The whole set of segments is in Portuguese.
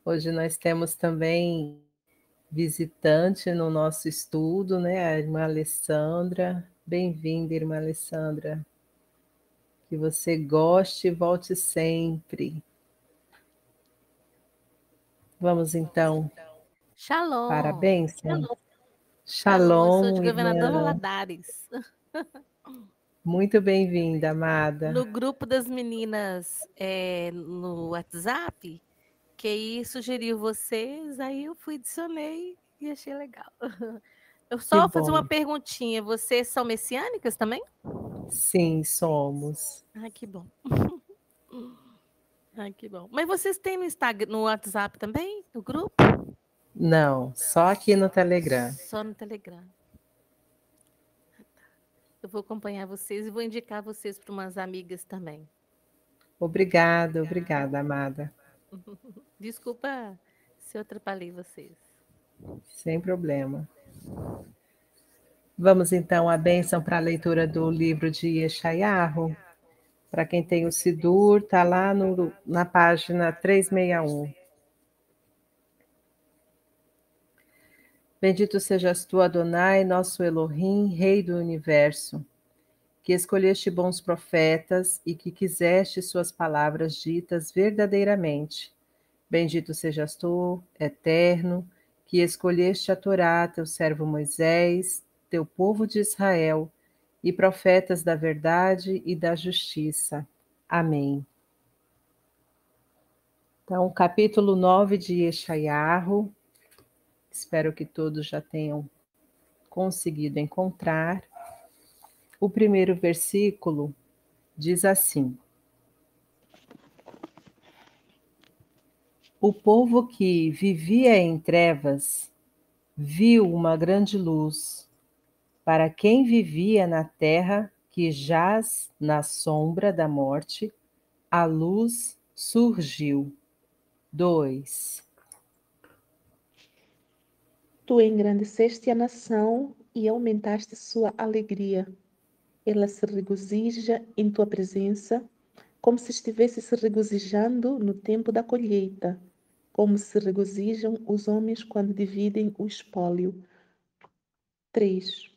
Hoje nós temos também visitante no nosso estudo, né? A irmã Alessandra. Bem-vinda, irmã Alessandra. Que você goste e volte sempre. Vamos então para a Shalom. bênção. Shalom, eu sou de Shalom, Governador irmã. Valadares. Muito bem-vinda, amada. No grupo das meninas no WhatsApp, que aí sugeriu vocês, aí eu fui, adicionei e achei legal. Eu Que só vou fazer uma bom. perguntinha. Vocês são messiânicas também? Sim, somos. Ai, que bom. Ai, que bom. Mas vocês têm no Instagram, no WhatsApp também? No grupo? Não, só aqui no Telegram. Só no Telegram. Eu vou acompanhar vocês e vou indicar vocês para umas amigas também. Obrigada, obrigada, amada. Desculpa se eu atrapalhei vocês. Sem problema. Vamos então à bênção para a leitura do livro de Yeshayahu. Para quem tem o Sidur, está lá na página 361. Bendito sejas tu, Adonai, nosso Elohim, Rei do Universo, que escolheste bons profetas e que quiseste suas palavras ditas verdadeiramente. Bendito sejas tu, Eterno, que escolheste a Torá, teu servo Moisés, teu povo de Israel, e profetas da verdade e da justiça. Amém. Então, capítulo 9 de Yeshayahu, espero que todos já tenham conseguido encontrar. O primeiro versículo diz assim: O povo que vivia em trevas viu uma grande luz. Para quem vivia na terra que jaz na sombra da morte, a luz surgiu. 2. Tu engrandeceste a nação e aumentaste sua alegria. Ela se regozija em tua presença, como se estivesse se regozijando no tempo da colheita, como se regozijam os homens quando dividem o espólio. 3.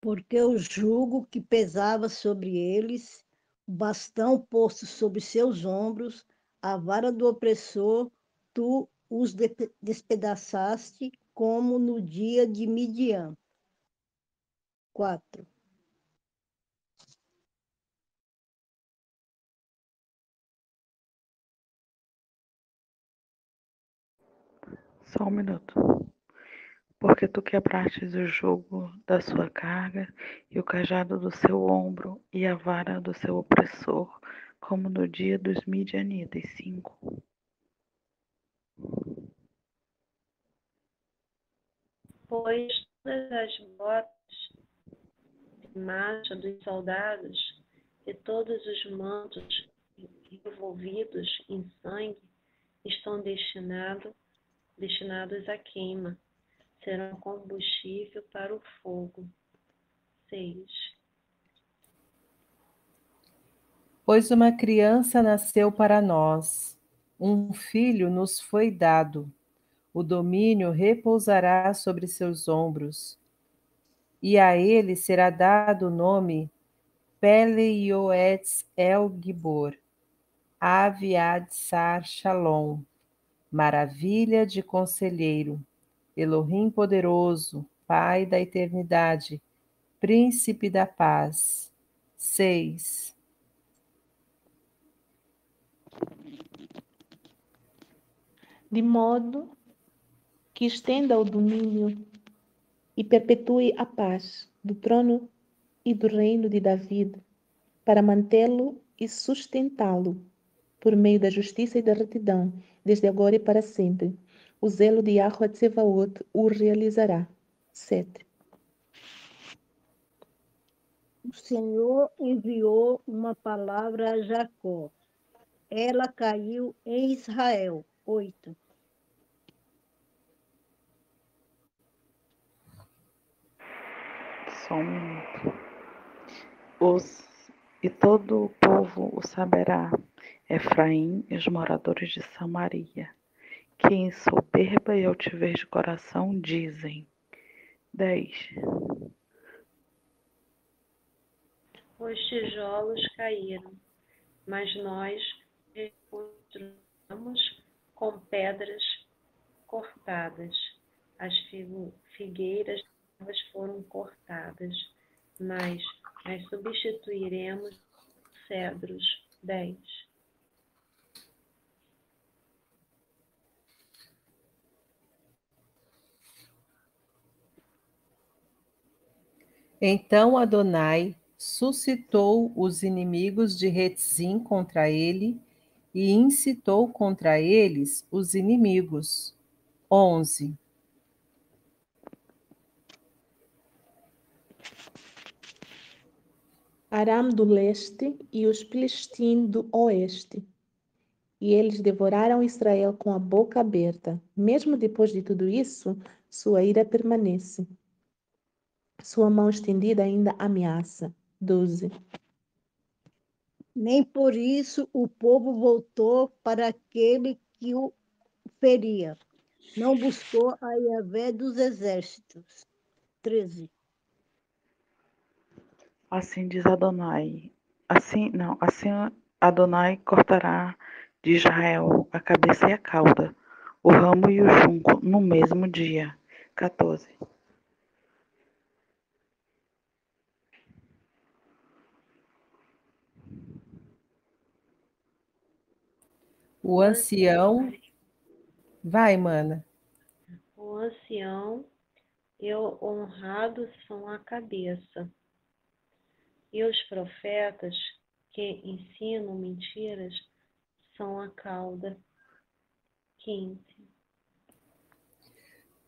Porque o jugo que pesava sobre eles, o bastão posto sobre seus ombros, a vara do opressor, tu os despedaçaste como no dia de Midian. 4. Só um minuto. Porque tu quebrastes o jugo da sua carga, e o cajado do seu ombro, e a vara do seu opressor, como no dia dos midianitas. 5. Pois todas as botas de marcha dos soldados e todos os mantos envolvidos em sangue estão destinados à queima, serão combustível para o fogo. 6. Pois uma criança nasceu para nós, um filho nos foi dado, o domínio repousará sobre seus ombros, e a ele será dado o nome Pele-Yoetz El-Gibor, Aviad-Sar Shalom, maravilha de conselheiro, Elohim poderoso, Pai da eternidade, Príncipe da paz. 6. De modo que estenda o domínio e perpetue a paz do trono e do reino de David, para mantê-lo e sustentá-lo por meio da justiça e da retidão, desde agora e para sempre. O zelo de Yahweh Tsevaot o realizará. 7. O Senhor enviou uma palavra a Jacó. Ela caiu em Israel. 8. Só um minuto. E todo o povo o saberá. Efraim e os moradores de Samaria, que em soberba e altivez de coração dizem. 10. Os tijolos caíram, mas nós reconstruímos com pedras cortadas. As figueiras foram cortadas, mas as substituiremos por cedros. 10. Então Adonai suscitou os inimigos de Retzim contra ele e incitou contra eles os inimigos. 11. Aram do leste e os Filistim do oeste. E eles devoraram Israel com a boca aberta. Mesmo depois de tudo isso, sua ira permanece. Sua mão estendida ainda ameaça. 12. Nem por isso o povo voltou para aquele que o feria. Não buscou a Yahvé dos exércitos. 13. Assim diz Adonai. Assim Adonai cortará de Israel a cabeça e a cauda, o ramo e o junco no mesmo dia. 14. O ancião. Vai, mana. O ancião e o honrado são a cabeça, e os profetas que ensinam mentiras são a cauda. 15.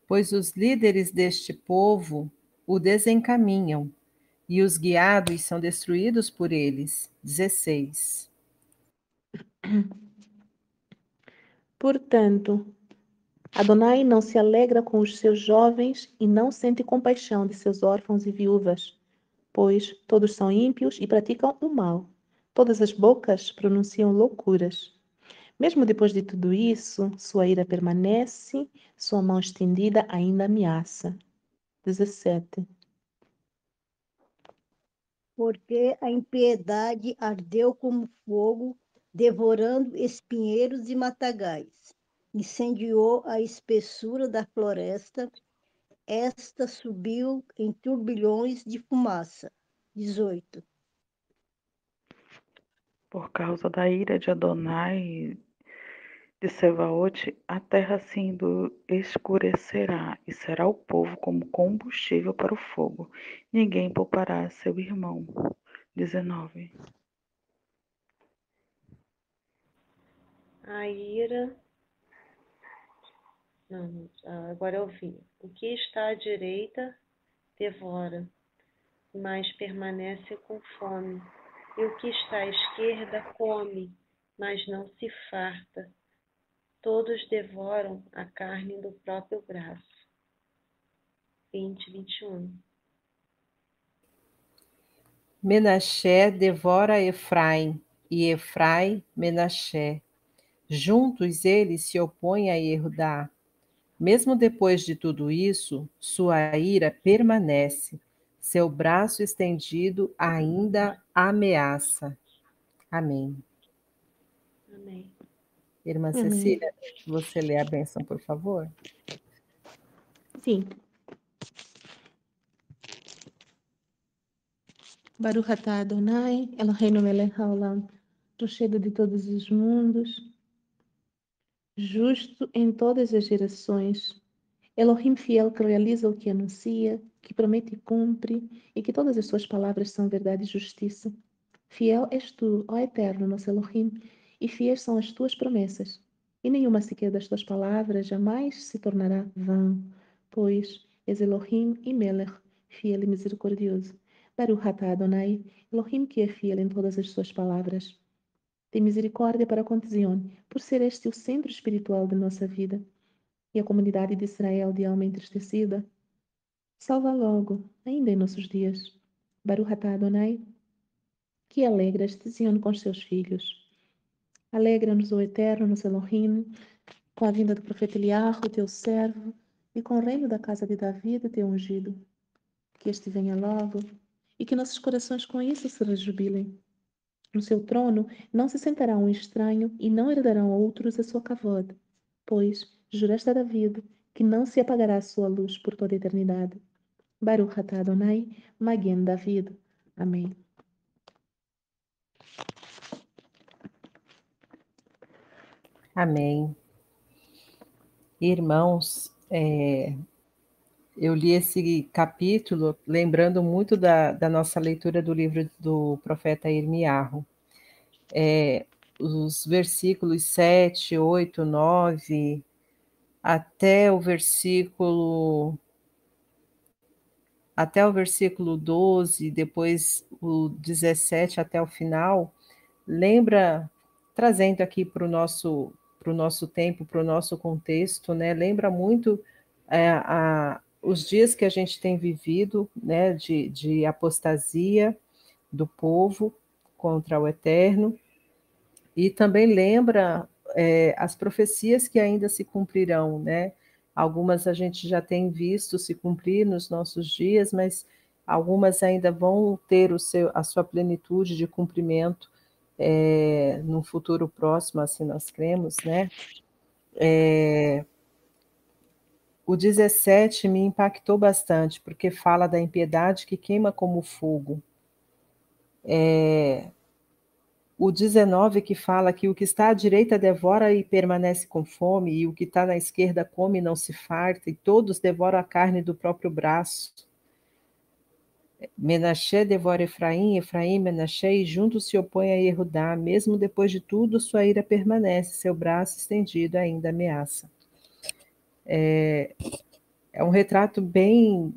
Pois os líderes deste povo o desencaminham, e os guiados são destruídos por eles. 16. Portanto, Adonai não se alegra com os seus jovens e não sente compaixão de seus órfãos e viúvas, pois todos são ímpios e praticam o mal. Todas as bocas pronunciam loucuras. Mesmo depois de tudo isso, sua ira permanece, sua mão estendida ainda ameaça. 17. Porque a impiedade ardeu como fogo, devorando espinheiros e matagais. Incendiou a espessura da floresta, esta subiu em turbilhões de fumaça. 18. Por causa da ira de Adonai de Sebaote, a terra se escurecerá e será o povo como combustível para o fogo. Ninguém poupará seu irmão. 19. A ira. Não, agora eu vi. O que está à direita devora, mas permanece com fome. E o que está à esquerda come, mas não se farta. Todos devoram a carne do próprio braço. 20, 21. Menaché devora Efraim, e Efraim Menaché. Juntos eles se opõem a Judá. Mesmo depois de tudo isso, sua ira permanece. Seu braço estendido ainda ameaça. Amém. Amém. Irmã Amém. Cecília, você lê a bênção, por favor? Sim. Baruch atah Adonai, Eloheinu melech haolam, rochedo de todos os mundos, justo em todas as gerações, Elohim fiel que realiza o que anuncia, que promete e cumpre, e que todas as suas palavras são verdade e justiça. Fiel és tu, ó Eterno, nosso Elohim, e fiéis são as tuas promessas. E nenhuma sequer das tuas palavras jamais se tornará vã, pois és Elohim e Melech, fiel e misericordioso. Baruch atah Adonai, Elohim que é fiel em todas as suas palavras. Tem misericórdia para com Zion, por ser este o centro espiritual de nossa vida. E a comunidade de Israel de alma entristecida, salva logo, ainda em nossos dias. Baruch atah Adonai, que alegras Zion com seus filhos. Alegra-nos, ó Eterno, nos Elohim, com a vinda do profeta Eliarro, teu servo, e com o reino da casa de Davi, teu ungido. Que este venha logo, e que nossos corações com isso se rejubilem. No seu trono não se sentará um estranho, e não herdarão outros a sua kavod, pois juraste a David que não se apagará a sua luz por toda a eternidade. Baruch atah Adonai, Magen David. Amém. Amém. Irmãos, eu li esse capítulo lembrando muito da nossa leitura do livro do profeta Irmiarro. Os versículos 7, 8, 9, até o versículo 12, depois o 17 até o final, lembra, trazendo aqui para o nosso tempo, para o nosso contexto, né? Lembra muito os dias que a gente tem vivido, né? De apostasia do povo contra o Eterno, e também lembra as profecias que ainda se cumprirão, né? Algumas a gente já tem visto se cumprir nos nossos dias, mas algumas ainda vão ter a sua plenitude de cumprimento no futuro próximo, assim nós cremos, né? O 17 me impactou bastante, porque fala da impiedade que queima como fogo. O 19 que fala que o que está à direita devora e permanece com fome, e o que está na esquerda come e não se farta, e todos devoram a carne do próprio braço. Menaxé devora Efraim, Efraim Menaxé, e juntos se opõe a Yehudá. Mesmo depois de tudo, sua ira permanece, seu braço estendido ainda ameaça. É um retrato bem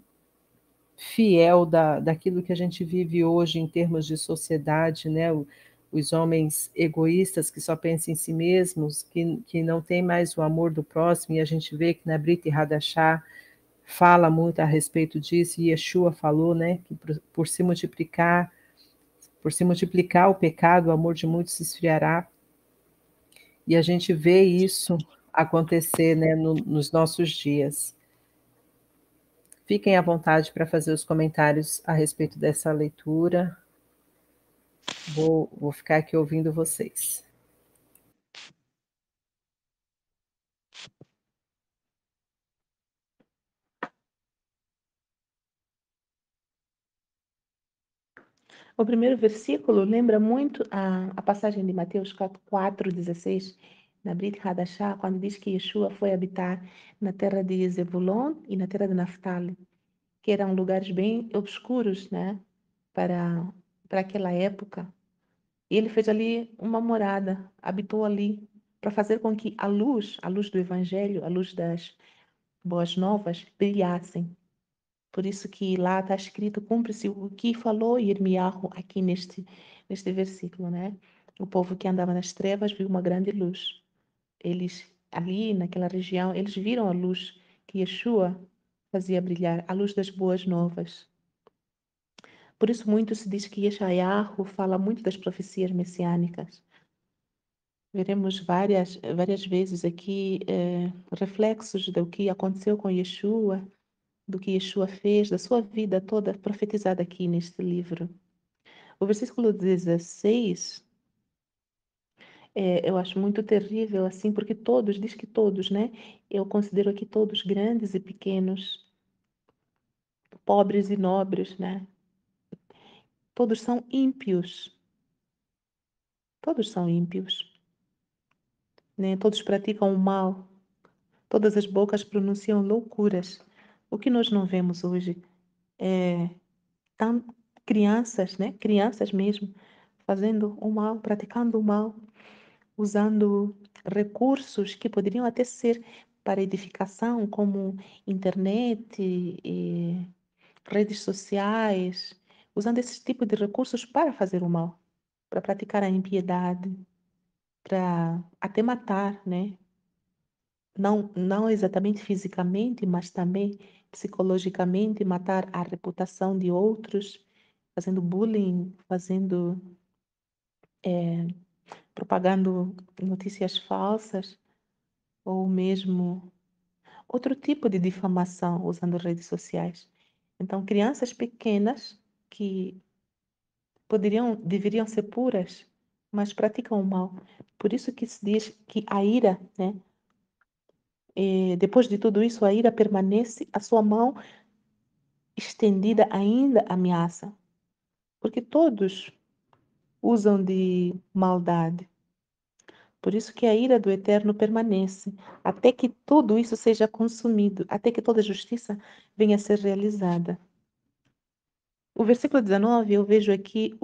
fiel daquilo que a gente vive hoje em termos de sociedade, né? Os homens egoístas que só pensam em si mesmos, que não tem mais o amor do próximo, e a gente vê que na Brit Hadashah fala muito a respeito disso, e Yeshua falou, né, que por se multiplicar o pecado, o amor de muitos se esfriará, e a gente vê isso acontecer, né, nos nossos dias. Fiquem à vontade para fazer os comentários a respeito dessa leitura. Vou ficar aqui ouvindo vocês. O primeiro versículo lembra muito a passagem de Mateus 4:16, na Brit Hadashah, quando diz que Yeshua foi habitar na terra de Zebulon e na terra de Naftali, que eram lugares bem obscuros, né, para aquela época. E ele fez ali uma morada, habitou ali, para fazer com que a luz do Evangelho, a luz das boas novas, brilhassem. Por isso que lá está escrito, cumpre-se o que falou Irmiarro aqui neste versículo, né? O povo que andava nas trevas viu uma grande luz. Eles, ali naquela região, eles viram a luz que Yeshua fazia brilhar, a luz das boas novas. Por isso muito se diz que Yeshayahu fala muito das profecias messiânicas. Veremos várias vezes aqui reflexos do que aconteceu com Yeshua, do que Yeshua fez, da sua vida toda profetizada aqui neste livro. O versículo 16, eu acho muito terrível, assim, porque todos, diz que todos, né? Eu considero aqui todos grandes e pequenos, pobres e nobres, né? Todos são ímpios. Todos são ímpios, né? Todos praticam o mal. Todas as bocas pronunciam loucuras. O que nós não vemos hoje é crianças, né? Crianças mesmo, fazendo o mal, praticando o mal, usando recursos que poderiam até ser para edificação, como internet e redes sociais, usando esse tipo de recursos para fazer o mal, para praticar a impiedade, para até matar, né? Não exatamente fisicamente, mas também psicologicamente, matar a reputação de outros, fazendo bullying, fazendo propagando notícias falsas ou mesmo outro tipo de difamação usando redes sociais. Então, crianças pequenas que deveriam ser puras, mas praticam o mal. Por isso que se diz que a ira, né? Depois de tudo isso, a ira permanece, a sua mão estendida ainda ameaça. Porque todos usam de maldade. Por isso que a ira do Eterno permanece, até que tudo isso seja consumido, até que toda justiça venha a ser realizada. O versículo 19, eu vejo aqui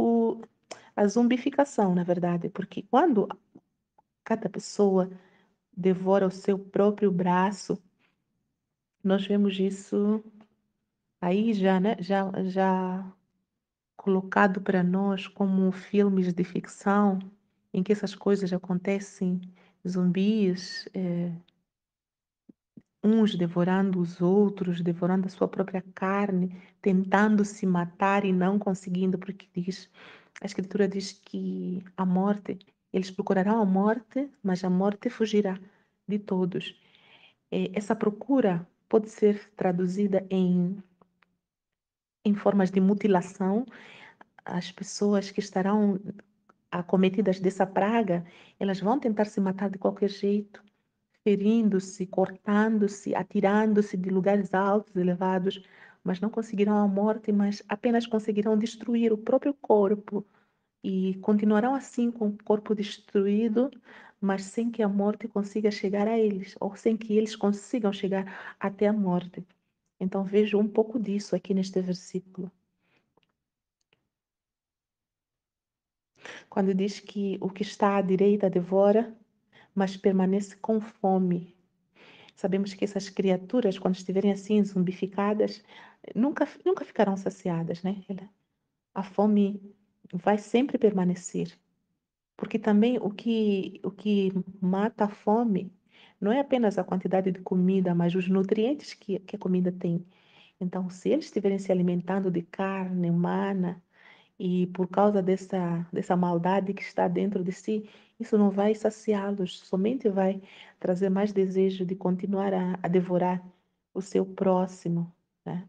a zumbificação, na verdade, porque quando cada pessoa devora o seu próprio braço, nós vemos isso aí já, né? Já colocado para nós como filmes de ficção, em que essas coisas acontecem, zumbis, uns devorando os outros, devorando a sua própria carne, tentando se matar e não conseguindo, porque a Escritura diz que a morte, eles procurarão a morte, mas a morte fugirá de todos. Essa procura pode ser traduzida em formas de mutilação. As pessoas que estarão acometidas dessa praga, elas vão tentar se matar de qualquer jeito, ferindo-se, cortando-se, atirando-se de lugares altos, elevados, mas não conseguirão a morte, mas apenas conseguirão destruir o próprio corpo e continuarão assim com o corpo destruído, mas sem que a morte consiga chegar a eles, ou sem que eles consigam chegar até a morte. Então vejo um pouco disso aqui neste versículo. Quando diz que o que está à direita devora, mas permanece com fome. Sabemos que essas criaturas, quando estiverem assim zumbificadas, nunca ficarão saciadas, né? A fome vai sempre permanecer. Porque também o que mata a fome não é apenas a quantidade de comida, mas os nutrientes que a comida tem. Então, se eles estiverem se alimentando de carne humana, e por causa dessa maldade que está dentro de si, isso não vai saciá-los, somente vai trazer mais desejo de continuar a devorar o seu próximo, né?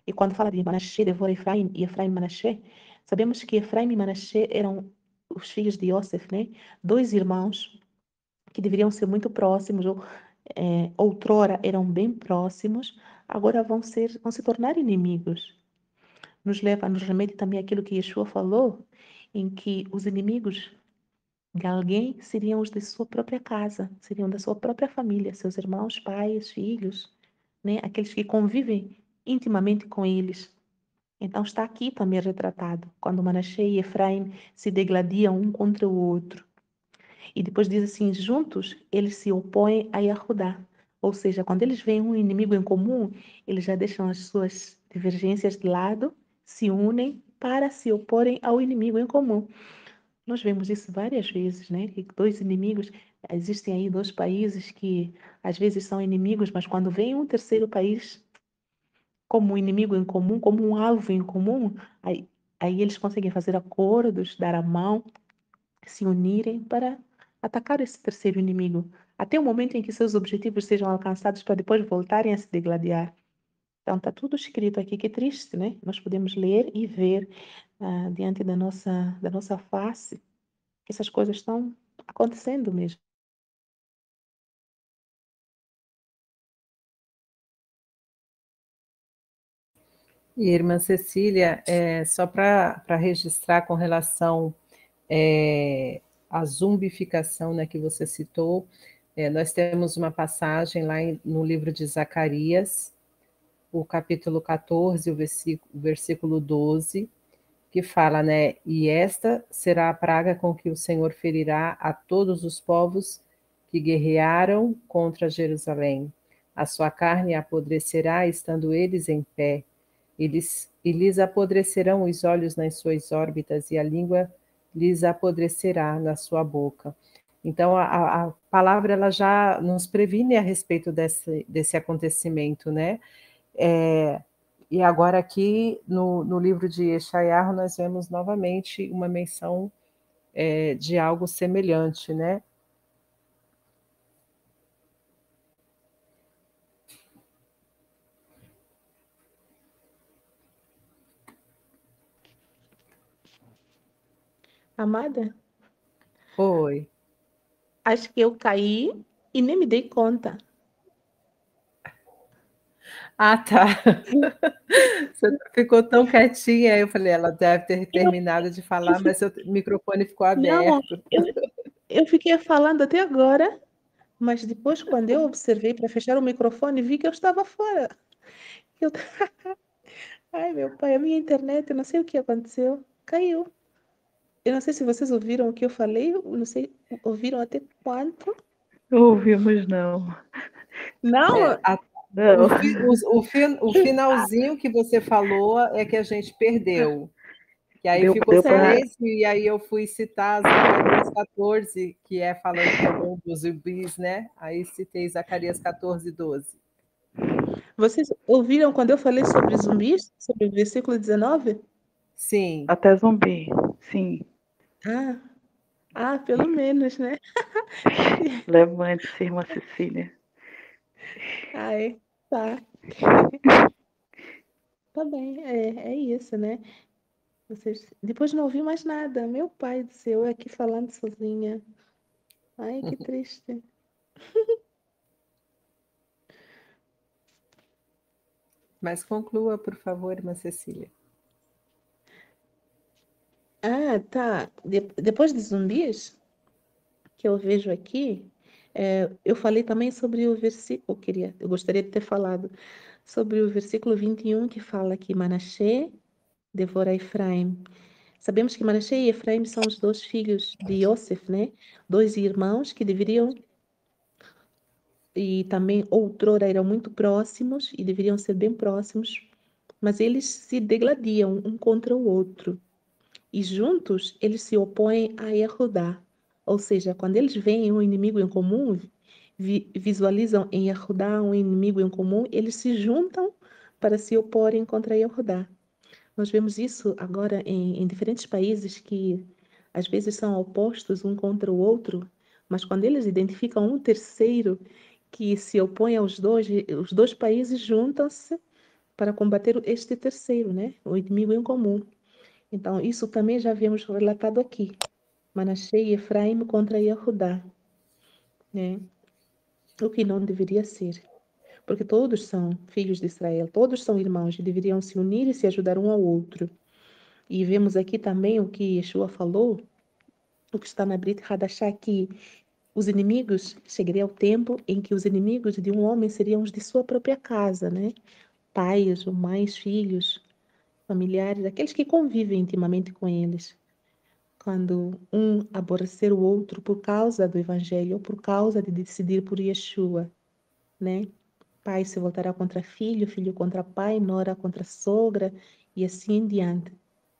E quando fala de Manassé devora Efraim e Efraim Manassé, sabemos que Efraim e Manassé eram os filhos de Yosef, né? Dois irmãos que deveriam ser muito próximos, ou outrora eram bem próximos, agora vão se tornar inimigos. Nos remete também aquilo que Yeshua falou, em que os inimigos de alguém seriam os de sua própria casa, seriam da sua própria família, seus irmãos, pais, filhos, né? Aqueles que convivem intimamente com eles. Então está aqui também retratado, quando Manassé e Efraim se degladiam um contra o outro. E depois diz assim, juntos eles se opõem a Yahudá. Ou seja, quando eles veem um inimigo em comum, eles já deixam as suas divergências de lado, se unem para se oporem ao inimigo em comum. Nós vemos isso várias vezes, né? Que dois inimigos, existem aí dois países que às vezes são inimigos, mas quando vem um terceiro país como um inimigo em comum, como um alvo em comum, aí eles conseguem fazer acordos, dar a mão, se unirem para atacar esse terceiro inimigo, até o momento em que seus objetivos sejam alcançados para depois voltarem a se degladiar. Então, está tudo escrito aqui, que triste, né? Nós podemos ler e ver diante da nossa face que essas coisas estão acontecendo mesmo. E, irmã Cecília, só para registrar com relação à zumbificação, né, que você citou, nós temos uma passagem lá no livro de Zacarias, o capítulo 14, o versículo 12, que fala, né, e esta será a praga com que o Senhor ferirá a todos os povos que guerrearam contra Jerusalém. A sua carne apodrecerá, estando eles em pé. E lhes apodrecerão os olhos nas suas órbitas, e a língua lhes apodrecerá na sua boca. Então, a palavra ela já nos previne a respeito desse acontecimento, né? E agora aqui no livro de Yeshayahu nós vemos novamente uma menção de algo semelhante, né? Amada, Oi. acho que eu caí e nem me dei conta. Ah, tá. Você ficou tão quietinha, eu falei, ela deve ter Eu, terminado de eu falar, fi- mas o microfone ficou não, aberto. eu fiquei falando até agora, mas depois, quando eu observei para fechar o microfone, vi que eu estava fora. Eu... Ai, meu pai, a minha internet, eu não sei o que aconteceu, caiu. Eu não sei se vocês ouviram o que eu falei, eu não sei, ouviram até quanto? Ouvimos não. Não, A- Não. o finalzinho que você falou é que a gente perdeu. Que aí ficou Deu para. sério. silêncio, e aí eu fui citar Zacarias 14, que é falando do mundo dos zumbis, né? Aí citei Zacarias 14, 12. Vocês ouviram quando eu falei sobre zumbis, sobre o versículo 19? Sim. Até zumbi. Sim. Ah, pelo menos, né? Levante-se, irmã Cecília. Ai, tá. Tá bem, é isso, né? Vocês... Depois não ouvi mais nada. Meu pai do céu, eu aqui falando sozinha. Ai, que triste. Mas conclua, por favor, irmã Cecília. Ah, tá. Depois de zumbis, que eu vejo aqui, eu falei também sobre o versículo, eu gostaria de ter falado sobre o versículo 21 que fala que Manassés devora Efraim. Sabemos que Manassés e Efraim são os dois filhos de Yosef, né? Dois irmãos que deveriam, e também outrora eram muito próximos e deveriam ser bem próximos, mas eles se degladiam um contra o outro. E juntos eles se opõem a Yehudá. Ou seja, quando eles veem um inimigo em comum, visualizam em Yehudá um inimigo em comum, eles se juntam para se oporem contra Yehudá. Nós vemos isso agora em diferentes países que às vezes são opostos um contra o outro, mas quando eles identificam um terceiro que se opõe aos dois, os dois países juntam-se para combater este terceiro, né? O inimigo em comum. Então, isso também já vemos relatado aqui. Manassés e Efraim contra Yehudá, né? O que não deveria ser. Porque todos são filhos de Israel, todos são irmãos e deveriam se unir e se ajudar um ao outro. E vemos aqui também o que Yeshua falou, o que está na Brit Hadashah, que os inimigos, chegaria o tempo em que os inimigos de um homem seriam os de sua própria casa, né? Pais ou mães, filhos, familiares, aqueles que convivem intimamente com eles. Quando um aborrecer o outro por causa do evangelho ou por causa de decidir por Yeshua, né? Pai se voltará contra filho, filho contra pai, nora contra sogra e assim em diante.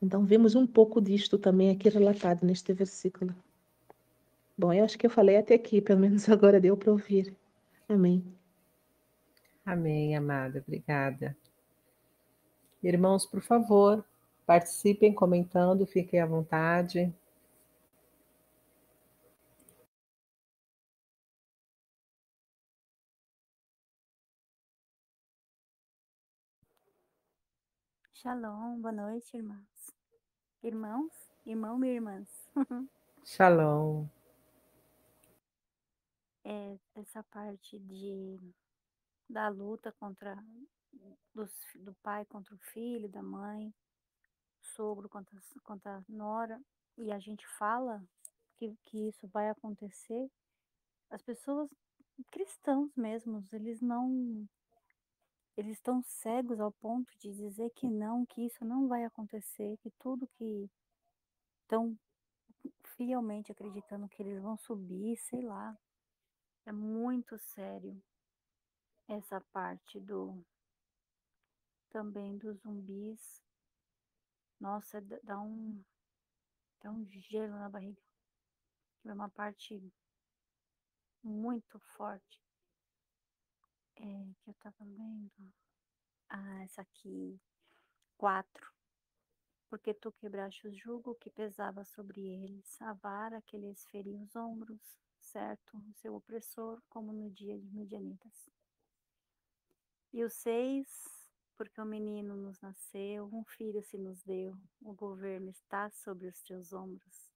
Então vemos um pouco disto também aqui relatado neste versículo. Bom, eu acho que eu falei até aqui, pelo menos agora deu para ouvir. Amém. Amém, amada. Obrigada. Irmãos, por favor, participem comentando, fiquem à vontade. Shalom, boa noite, irmãs. Irmãos, irmão e irmãs. Shalom. Essa parte da luta do pai contra o filho, da mãe, sogro contra a nora, e a gente fala que isso vai acontecer, as pessoas cristãos mesmos, eles estão cegos ao ponto de dizer que não, que isso não vai acontecer, que tudo que estão fielmente acreditando que eles vão subir, sei lá. É muito sério essa parte também dos zumbis. Nossa, dá um gelo na barriga. É uma parte muito forte que eu tava lendo. essa aqui, 4. Porque tu quebraste o jugo que pesava sobre eles, a vara que lhes feria os ombros, certo, o seu opressor, como no dia de Midianitas. E o 6, porque um menino nos nasceu, um filho se nos deu, o governo está sobre os teus ombros.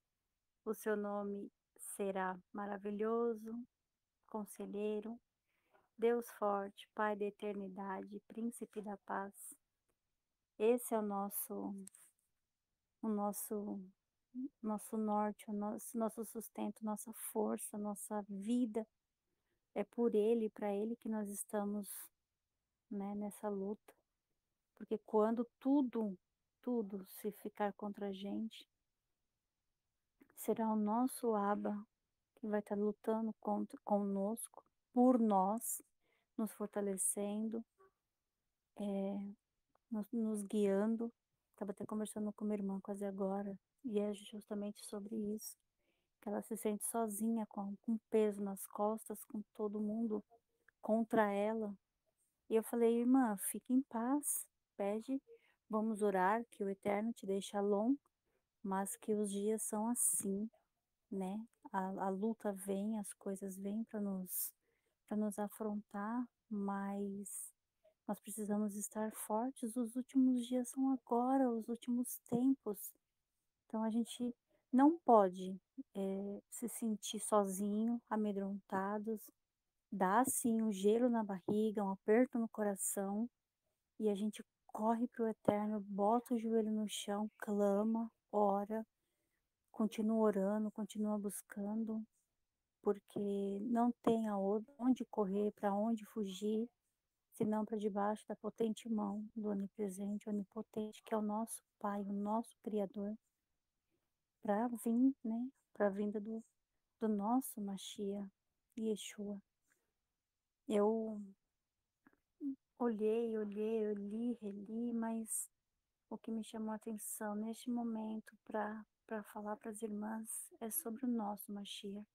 O seu nome será maravilhoso, conselheiro, Deus forte, Pai da eternidade, príncipe da paz. Esse é o nosso norte, o nosso sustento, nossa força, nossa vida. É por Ele, para Ele que nós estamos, né, nessa luta. Porque quando tudo se ficar contra a gente, será o nosso Abba que vai estar lutando conosco, por nós, nos fortalecendo, nos guiando. Estava até conversando com minha irmã quase agora, e é justamente sobre isso, que ela se sente sozinha, com peso nas costas, com todo mundo contra ela. E eu falei, irmã, fique em paz, pede, vamos orar, que o Eterno te dê shalom, mas que os dias são assim, né? A luta vem, as coisas vêm para nos afrontar, mas nós precisamos estar fortes. Os últimos dias são agora, os últimos tempos. Então a gente não pode se sentir sozinho, amedrontados. Dá sim um gelo na barriga, um aperto no coração, e a gente corre para o Eterno, bota o joelho no chão, clama, ora, continua orando, continua buscando, porque não tem onde correr, para onde fugir, senão para debaixo da potente mão do onipresente, onipotente, que é o nosso Pai, o nosso Criador, para vir, né, para a vinda do nosso Mashiach, Yeshua. Eu olhei, eu li, reli, mas o que me chamou a atenção neste momento para falar para as irmãs é sobre o nosso Mashiach,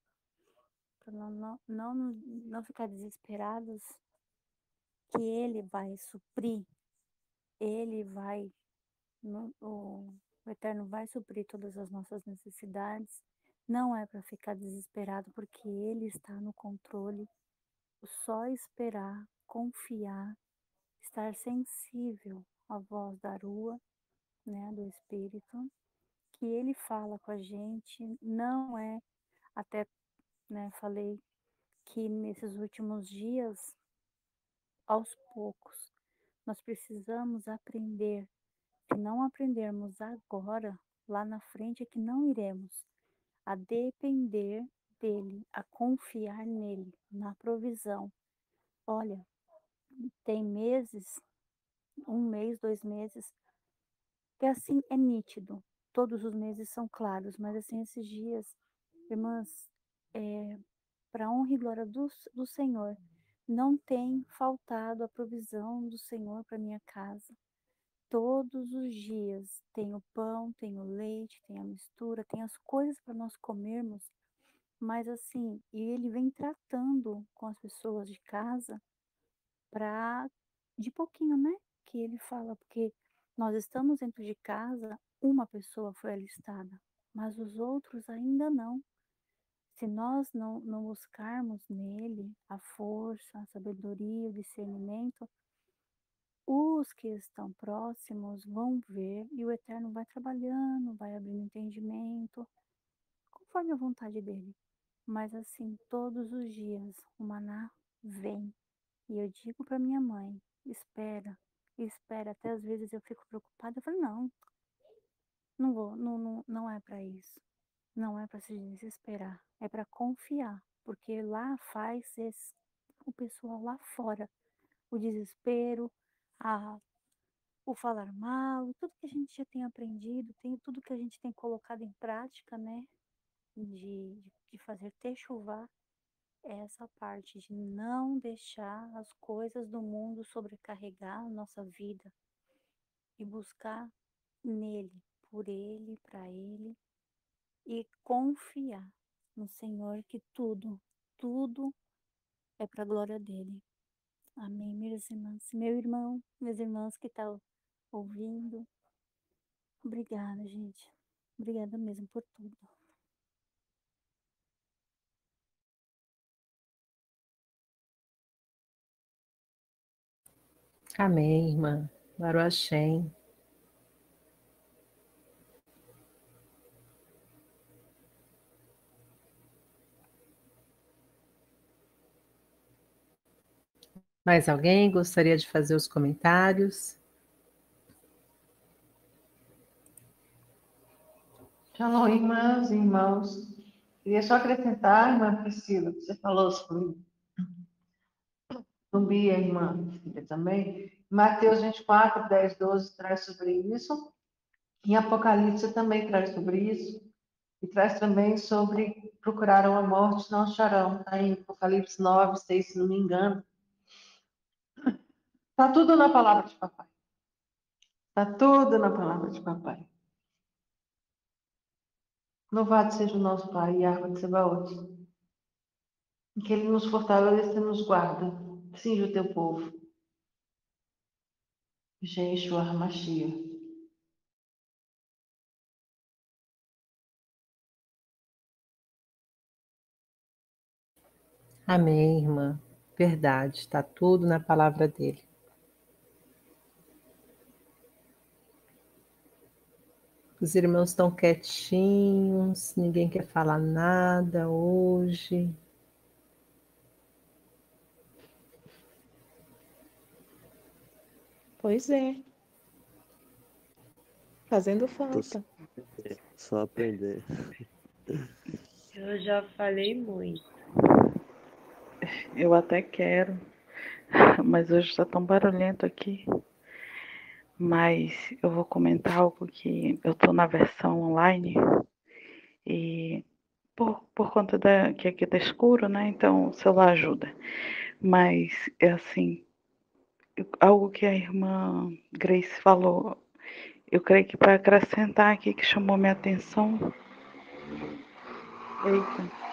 para não ficar desesperados, que ele vai suprir, ele vai, o Eterno vai suprir todas as nossas necessidades. Não é para ficar desesperado, porque ele está no controle. Só esperar, confiar, estar sensível à voz da rua, né, do Espírito, que ele fala com a gente, não é, até, né, falei que nesses últimos dias, aos poucos, nós precisamos aprender. Se não aprendermos agora, lá na frente é que não iremos, a depender dele, a confiar nele, na provisão. Olha, tem meses, 1 mês, 2 meses, que assim é nítido. Todos os meses são claros, mas assim esses dias, irmãs, para honra e glória do Senhor, não tem faltado a provisão do Senhor para minha casa. Todos os dias tem o pão, tem o leite, tem a mistura, tem as coisas para nós comermos, mas assim, e ele vem tratando com as pessoas de casa para de pouquinho, né? Que ele fala, porque nós estamos dentro de casa, uma pessoa foi alistada, mas os outros ainda não. Se nós não buscarmos nele a força, a sabedoria, o discernimento, os que estão próximos vão ver e o Eterno vai trabalhando, vai abrindo entendimento, conforme a vontade dele. Mas assim, todos os dias o maná vem. E eu digo para minha mãe, espera, espera. Até às vezes eu fico preocupada, eu falo, não vou, não é para isso. Não é para se desesperar, é para confiar, porque lá o pessoal lá fora, o desespero, a, o falar mal, tudo que a gente já tem aprendido, tudo que a gente tem colocado em prática, né, de fazer techuvá, é essa parte de não deixar as coisas do mundo sobrecarregar a nossa vida e buscar nele, por ele, para ele, e confiar no Senhor que tudo é para a glória dele. Amém, meus irmãos. Meu irmão, meus irmãos que estão ouvindo. Obrigada, gente. Obrigada mesmo por tudo. Amém, irmã. Baruch Hashem. Mais alguém gostaria de fazer os comentários? Shalom, irmãs e irmãos. Queria só acrescentar, irmã Priscila, que você falou sobre zumbi, a irmã filha também. Mateus 24, 10, 12 traz sobre isso. Em Apocalipse também traz sobre isso. E traz também sobre procuraram a morte, não acharão. Está em Apocalipse 9, 6, se não me engano. Está tudo na palavra de papai. Está tudo na palavra de papai. Louvado seja o nosso Pai, Yahweh de Sebaote. Que Ele nos fortaleça e nos guarda. Cinge o teu povo. Yeshua HaMashiach. Amém, irmã. Verdade, está tudo na palavra dele. Os irmãos estão quietinhos, ninguém quer falar nada hoje. Pois é. Fazendo falta. Só aprender. Eu já falei muito. Eu até quero, mas hoje está tão barulhento aqui. Mas eu vou comentar algo que eu estou na versão online e por conta que aqui está escuro, né? Então o celular ajuda. Mas é assim, algo que a irmã Grace falou, eu creio que para acrescentar aqui que chamou minha atenção. Eita.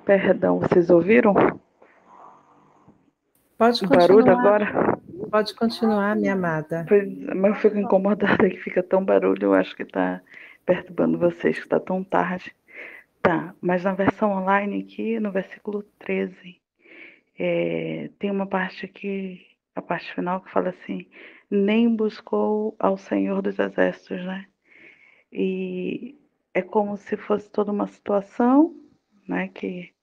Perdão, vocês ouviram? Pode O barulho continuar. agora? Pode continuar, minha amada. Mas eu fico incomodada que fica tão barulho, eu acho que está perturbando vocês, que está tão tarde. Tá, mas na versão online aqui, no versículo 13, tem uma parte aqui, a parte final, que fala assim, nem buscou ao Senhor dos Exércitos, né? E é como se fosse toda uma situação, né, que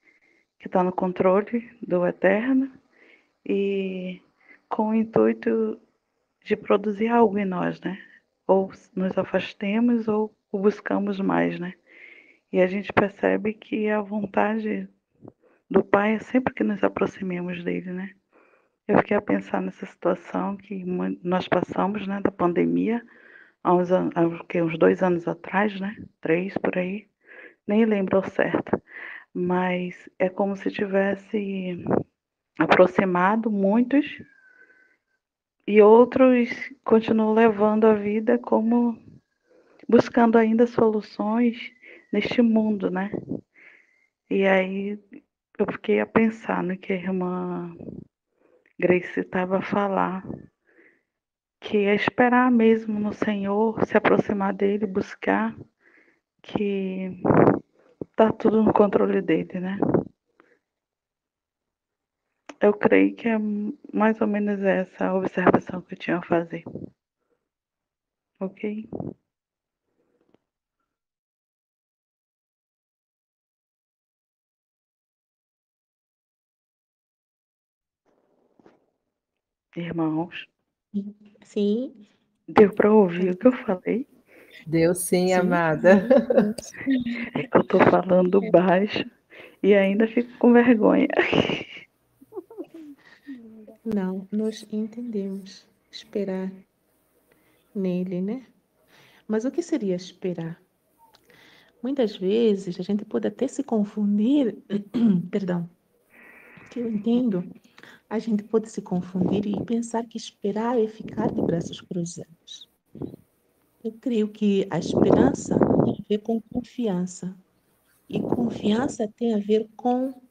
está no controle do Eterno, e com o intuito de produzir algo em nós, né? Ou nos afastemos ou o buscamos mais, né? E a gente percebe que a vontade do Pai é sempre que nos aproximemos dele, né? Eu fiquei a pensar nessa situação que nós passamos, né, da pandemia, há uns 2 anos atrás, né? 3 por aí, nem lembro ao certo. Mas é como se tivesse aproximado muitos e outros continuam levando a vida como buscando ainda soluções neste mundo, né? E aí eu fiquei a pensar no que a irmã Grace estava a falar, que é esperar mesmo no Senhor, se aproximar dele, buscar, que tá tudo no controle dele, né? Eu creio que é mais ou menos essa observação que eu tinha a fazer. Ok? Irmãos, Sim. deu para ouvir o que eu falei? Deu sim, Sim. amada. É que eu tô falando baixo e ainda fico com vergonha. Não, nós entendemos esperar nele, né? Mas o que seria esperar? Muitas vezes a gente pode até se confundir, perdão, que eu entendo, a gente pode se confundir e pensar que esperar é ficar de braços cruzados. Eu creio que a esperança tem a ver com confiança. E confiança tem a ver com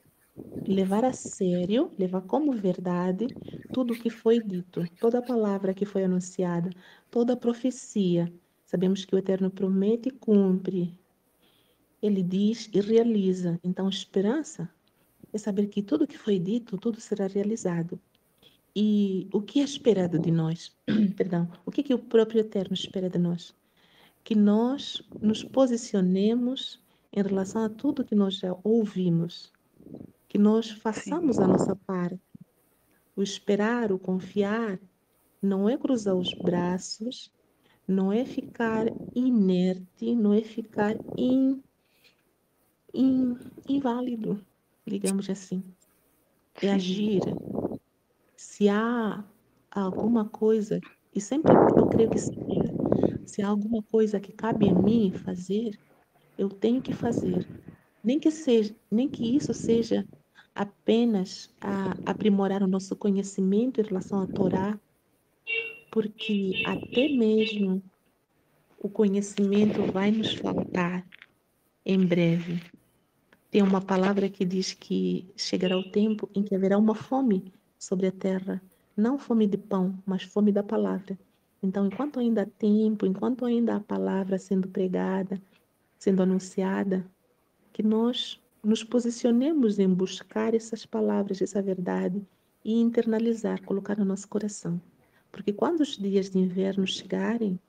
levar a sério, levar como verdade tudo o que foi dito, toda palavra que foi anunciada, toda profecia. Sabemos que o Eterno promete e cumpre. Ele diz e realiza. Então, esperança é saber que tudo que foi dito, tudo será realizado. E o que é esperado de nós? Perdão. O que o próprio Eterno espera de nós? Que nós nos posicionemos em relação a tudo que nós já ouvimos, que nós façamos a nossa parte. O esperar, o confiar, não é cruzar os braços, não é ficar inerte, não é ficar inválido, digamos assim. É agir. Se há alguma coisa, e sempre eu creio que se há alguma coisa que cabe a mim fazer, eu tenho que fazer. Nem que isso seja apenas aprimorar o nosso conhecimento em relação à Torá, porque até mesmo o conhecimento vai nos faltar em breve. Tem uma palavra que diz que chegará o tempo em que haverá uma fome sobre a terra, não fome de pão, mas fome da palavra. Então, enquanto ainda há tempo, enquanto ainda há palavra sendo pregada, sendo anunciada, que nós nos posicionemos em buscar essas palavras, essa verdade e internalizar, colocar no nosso coração. Porque quando os dias de inverno chegarem,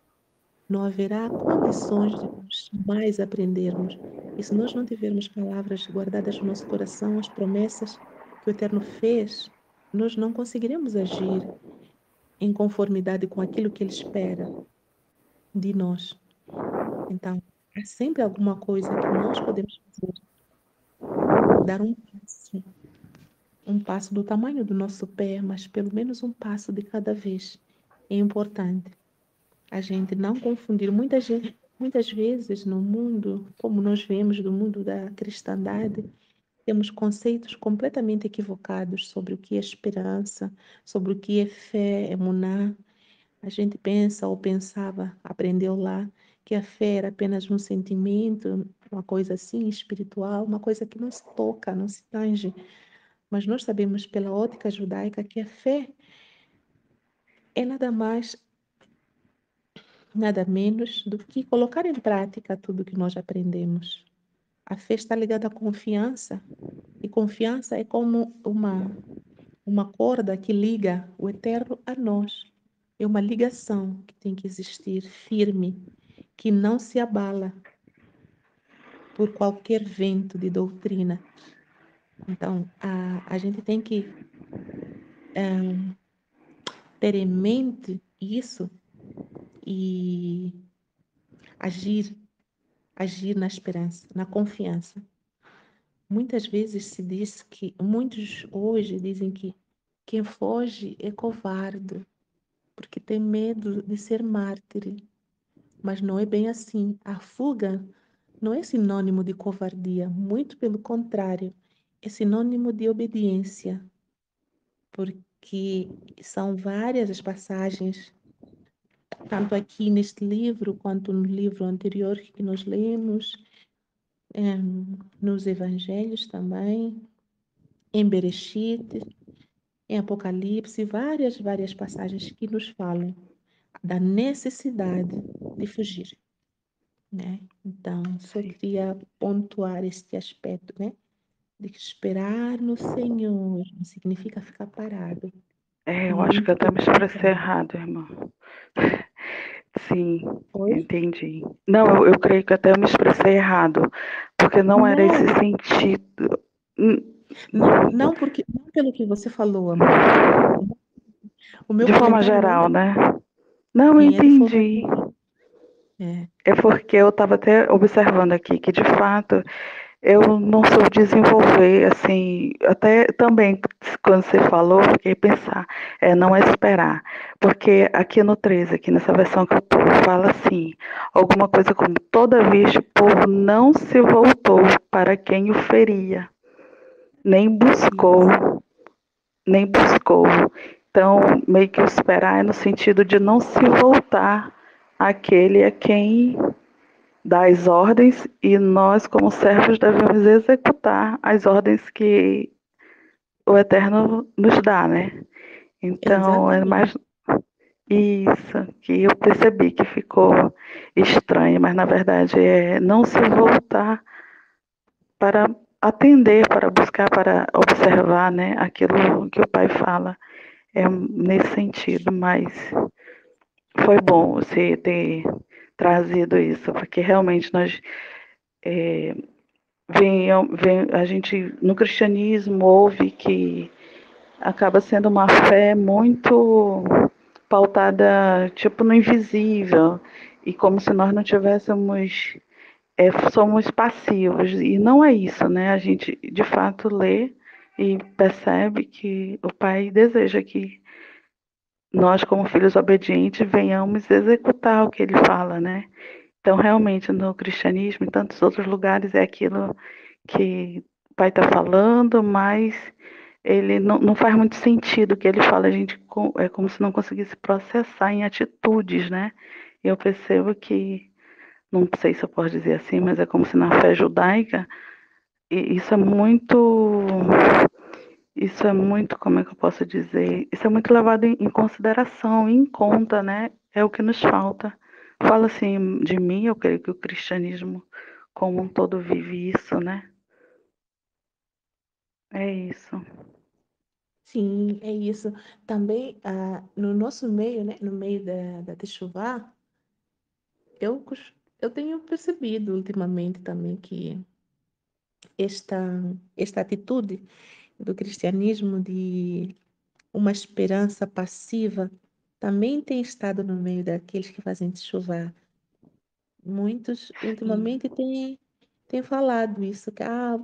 não haverá condições de nós mais aprendermos. E se nós não tivermos palavras guardadas no nosso coração, as promessas que o Eterno fez, nós não conseguiremos agir em conformidade com aquilo que Ele espera de nós. Então, há sempre alguma coisa que nós podemos fazer, dar um passo do tamanho do nosso pé, mas pelo menos um passo de cada vez. É importante a gente não confundir. Muitas vezes no mundo, como nós vemos do mundo da cristandade, temos conceitos completamente equivocados sobre o que é esperança, sobre o que é fé, emuná. A gente pensa ou pensava, aprendeu lá, que a fé era apenas um sentimento, uma coisa assim espiritual, uma coisa que não se toca, não se tange. Mas nós sabemos pela ótica judaica que a fé é nada mais, nada menos do que colocar em prática tudo que nós aprendemos. A fé está ligada à confiança, e confiança é como uma corda que liga o eterno a nós. É uma ligação que tem que existir firme, que não se abala por qualquer vento de doutrina. Então, a gente tem que ter em mente isso e agir na esperança, na confiança. Muitas vezes se diz que, muitos hoje dizem que quem foge é covarde, porque tem medo de ser mártir. Mas não é bem assim. A fuga não é sinônimo de covardia, muito pelo contrário, é sinônimo de obediência, porque são várias as passagens, tanto aqui neste livro quanto no livro anterior que nós lemos, nos evangelhos também, em Bereshit, em Apocalipse, várias passagens que nos falam da necessidade de fugir, né? Então, só queria pontuar este aspecto, né? De que esperar no Senhor não significa ficar parado. Eu acho que Muito eu até pelo me expressei contrário. errado, irmão. Sim, Oi? entendi. Não, eu creio que até eu me expressei errado, porque não era esse Não, sentido. não pelo que você falou, amor. O meu De forma comentário não geral, era né? Não, eu sim, é de forma entendi. geral. É. É porque eu estava até observando aqui que, de fato, eu não sou desenvolver, assim, até também, quando você falou, eu fiquei a pensar, não é esperar, porque aqui no 13, aqui nessa versão que eu estou, fala assim, alguma coisa como, toda vez o povo não se voltou para quem o feria, nem buscou, Isso. nem buscou. Então, meio que o esperar é no sentido de não se voltar àquele a quem dá as ordens, e nós, como servos, devemos executar as ordens que o Eterno nos dá, né? Então, é mais isso que eu percebi que ficou estranho, mas na verdade é não se voltar para atender, para buscar, para observar, né, aquilo que o Pai fala. É nesse sentido, mas foi bom você ter trazido isso, porque realmente nós a gente no cristianismo ouve que acaba sendo uma fé muito pautada tipo no invisível e como se nós não tivéssemos somos passivos e não é isso, né? A gente de fato lê e percebe que o Pai deseja que nós, como filhos obedientes, venhamos executar o que ele fala, né? Então, realmente, no cristianismo, em tantos outros lugares, é aquilo que o Pai está falando, mas ele não faz muito sentido o que ele fala. A gente é como se não conseguisse processar em atitudes, né? E eu percebo que, não sei se eu posso dizer assim, mas é como se na fé judaica, e isso é muito, como é que eu posso dizer? Isso é muito levado em consideração, em conta, né? É o que nos falta. Fala assim de mim, eu creio que o cristianismo como um todo vive isso, né? É isso. Sim, é isso. Também no nosso meio, né, no meio da Techuvá, eu tenho percebido ultimamente também que esta, esta atitude do cristianismo de uma esperança passiva também tem estado no meio daqueles que fazem Techuvá. Muitos ultimamente têm falado isso, que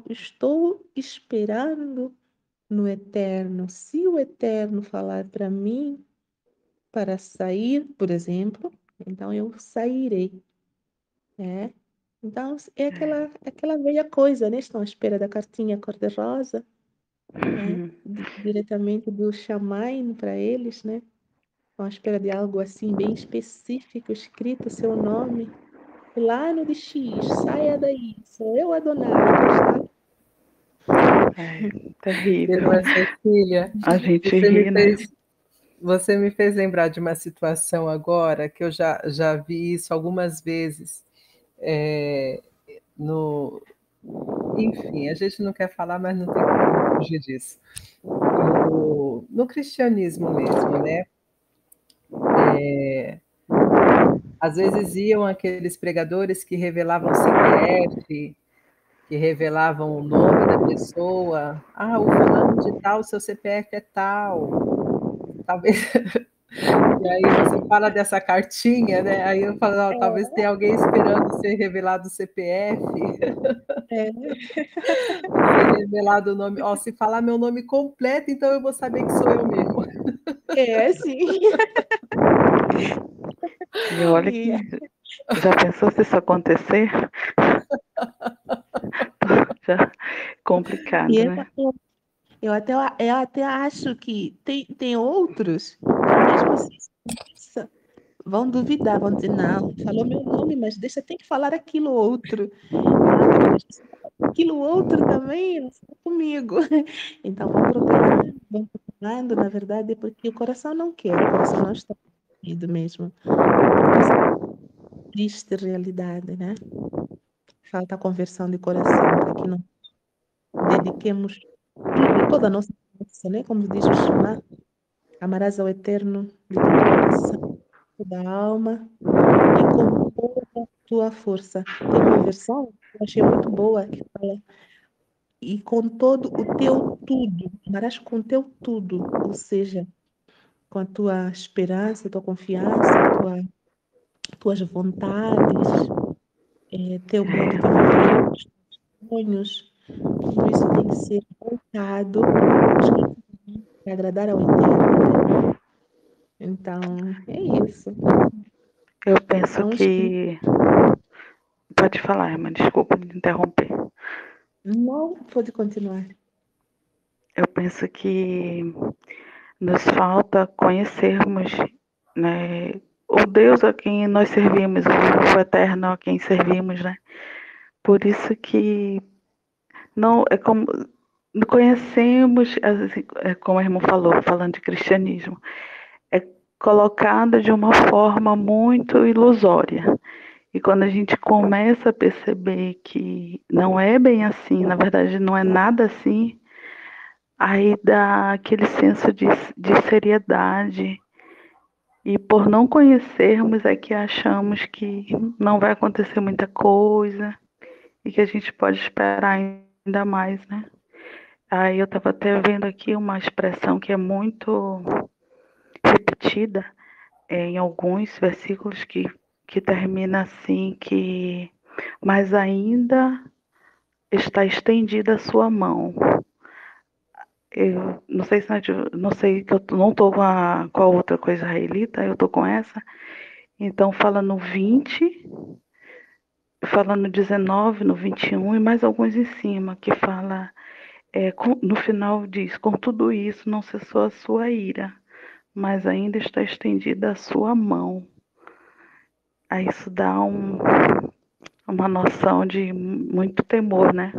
estou esperando no Eterno. Se o Eterno falar para mim para sair, por exemplo, então eu sairei, né? Então é aquela velha coisa, né? Estão à espera da cartinha cor-de-rosa, né? Diretamente do Shammai para eles, né? Estão à espera de algo assim bem específico, escrito seu nome. Fulano de X, saia daí, sou eu, Adonai, aqui está. Terrível. Irmã Cecília, A gente ri, né? Você me fez lembrar de uma situação agora que eu já vi isso algumas vezes. Enfim, a gente não quer falar, mas não tem como fugir disso. No cristianismo mesmo, né? Às vezes iam aqueles pregadores que revelavam CPF, que revelavam o nome da pessoa. O fulano de tal, seu CPF é tal. Talvez. E aí você fala dessa cartinha, né? Aí eu falo, talvez tenha alguém esperando ser revelado o CPF. Ser revelado o nome. Se falar meu nome completo, então eu vou saber que sou eu mesmo. Sim. E olha que já pensou se isso acontecer? Já complicado, né? Eu até acho que tem outros que mesmo assim vão duvidar, vão dizer, não, falou meu nome, mas tem que falar aquilo outro. Aquilo outro também não está comigo. Então vão protelando, na verdade, porque o coração não quer, o coração não está unido mesmo. Triste realidade, né? Falta conversão de coração para que não dediquemos tudo, toda a nossa força, né? Como diz o Shema, amarás ao Eterno de todo o coração, toda a alma e com toda a tua força. Tem uma versão que eu achei muito boa que fala e com todo o teu tudo, amarás com o teu tudo, ou seja, com a tua esperança, a tua confiança, tuas vontades, teu modo de viver, os teus sonhos, tudo isso tem que ser voltado para agradar ao Eterno, né? Então, é isso. Eu penso que... Pode falar, irmã, desculpa me interromper. Não, pode continuar. Eu penso que nos falta conhecermos, né, o Deus a quem nós servimos, o Eterno a quem servimos, né? Por isso que não é como conhecemos, assim, como a irmã falou, falando de cristianismo, é colocada de uma forma muito ilusória. E quando a gente começa a perceber que não é bem assim, na verdade não é nada assim, aí dá aquele senso de seriedade. E por não conhecermos é que achamos que não vai acontecer muita coisa e que a gente pode esperar ainda mais, né? Aí eu estava até vendo aqui uma expressão que é muito repetida em alguns versículos que termina assim que mas ainda está estendida a sua mão. Eu não sei se não sei que eu não estou com a outra coisa israelita, eu estou com essa. Então fala no 20, fala no 19, no 21 e mais alguns em cima que fala no final diz, com tudo isso não cessou a sua ira, mas ainda está estendida a sua mão. Aí isso dá uma noção de muito temor, né?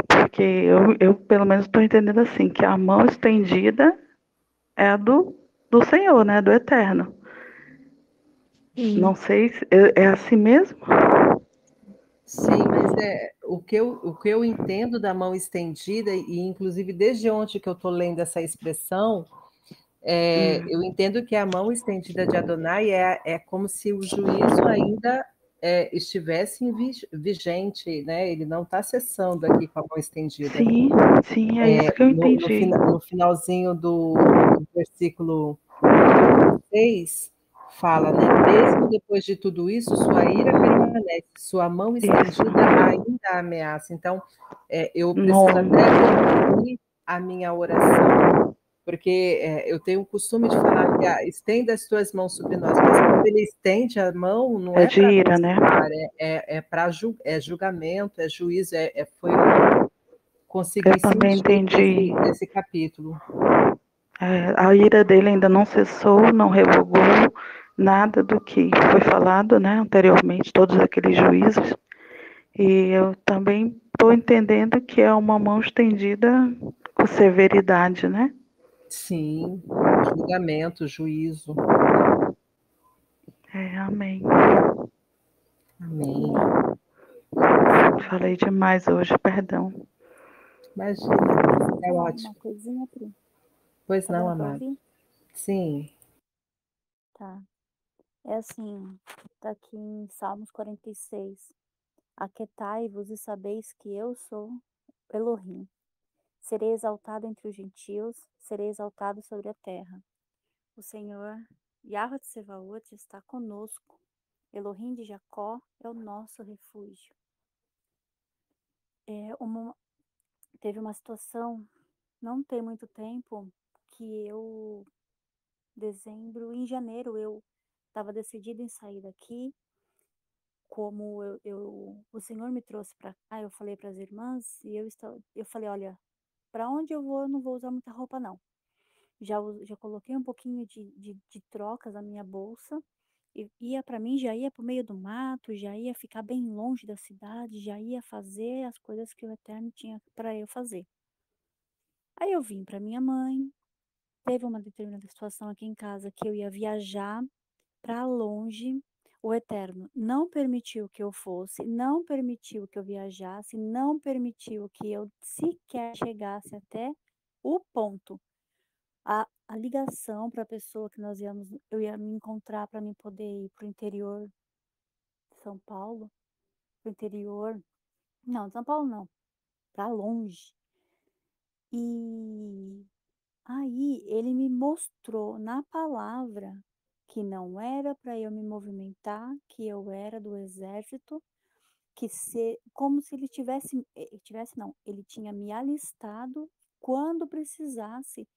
Porque eu pelo menos estou entendendo assim, que a mão estendida é a do Senhor, né? Do Eterno. Não sei se é assim mesmo? Sim, mas o que eu entendo da mão estendida, e inclusive desde ontem que eu estou lendo essa expressão, eu entendo que a mão estendida de Adonai é como se o juízo ainda estivesse vigente, né? Ele não está cessando aqui com a mão estendida. Sim, é isso que eu entendi. No finalzinho do versículo 6, fala, né? Mesmo depois de tudo isso, sua ira permanece, sua mão estendida ainda ameaça. Então, eu preciso até corrigir a minha oração, porque eu tenho o costume de falar que estenda as tuas mãos sobre nós, mas quando ele estende a mão, não é de para ira, né? para julgamento, é juízo, foi o que eu consegui Eu também entendi. desse capítulo. A ira dele ainda não cessou, não revogou nada do que foi falado, né, anteriormente, todos aqueles juízos. E eu também estou entendendo que é uma mão estendida com severidade, né? Sim, julgamento, juízo. Amém. Amém. Falei demais hoje, perdão. Imagina, é ótimo. Uma coisinha, Pri? Pois Tá não, dando pra amado. ouvir? Sim. Tá. É assim, tá aqui em Salmos 46. Aquietai-vos e sabeis que eu sou Elohim. Serei exaltado entre os gentios, serei exaltado sobre a terra. O Senhor, Yahweh de Sebaot, está conosco. Elohim de Jacó é o nosso refúgio. Teve uma situação, não tem muito tempo, que em janeiro, eu estava decidida em sair daqui. Como o Senhor me trouxe para cá, eu falei para as irmãs, e eu falei, olha, para onde eu vou, eu não vou usar muita roupa, não. Já coloquei um pouquinho de trocas na minha bolsa, e ia para mim, já ia para o meio do mato, já ia ficar bem longe da cidade, já ia fazer as coisas que o Eterno tinha para eu fazer. Aí eu vim para minha mãe, teve uma determinada situação aqui em casa que eu ia viajar para longe. O Eterno não permitiu que eu fosse, não permitiu que eu viajasse, não permitiu que eu sequer chegasse até o ponto. A ligação para a pessoa que eu ia me encontrar para me poder ir para o interior de São Paulo, para o interior, não, de São Paulo não, para longe. E aí ele me mostrou na palavra que não era para eu me movimentar, que eu era do exército, como se ele tivesse não, ele tinha me alistado quando precisasse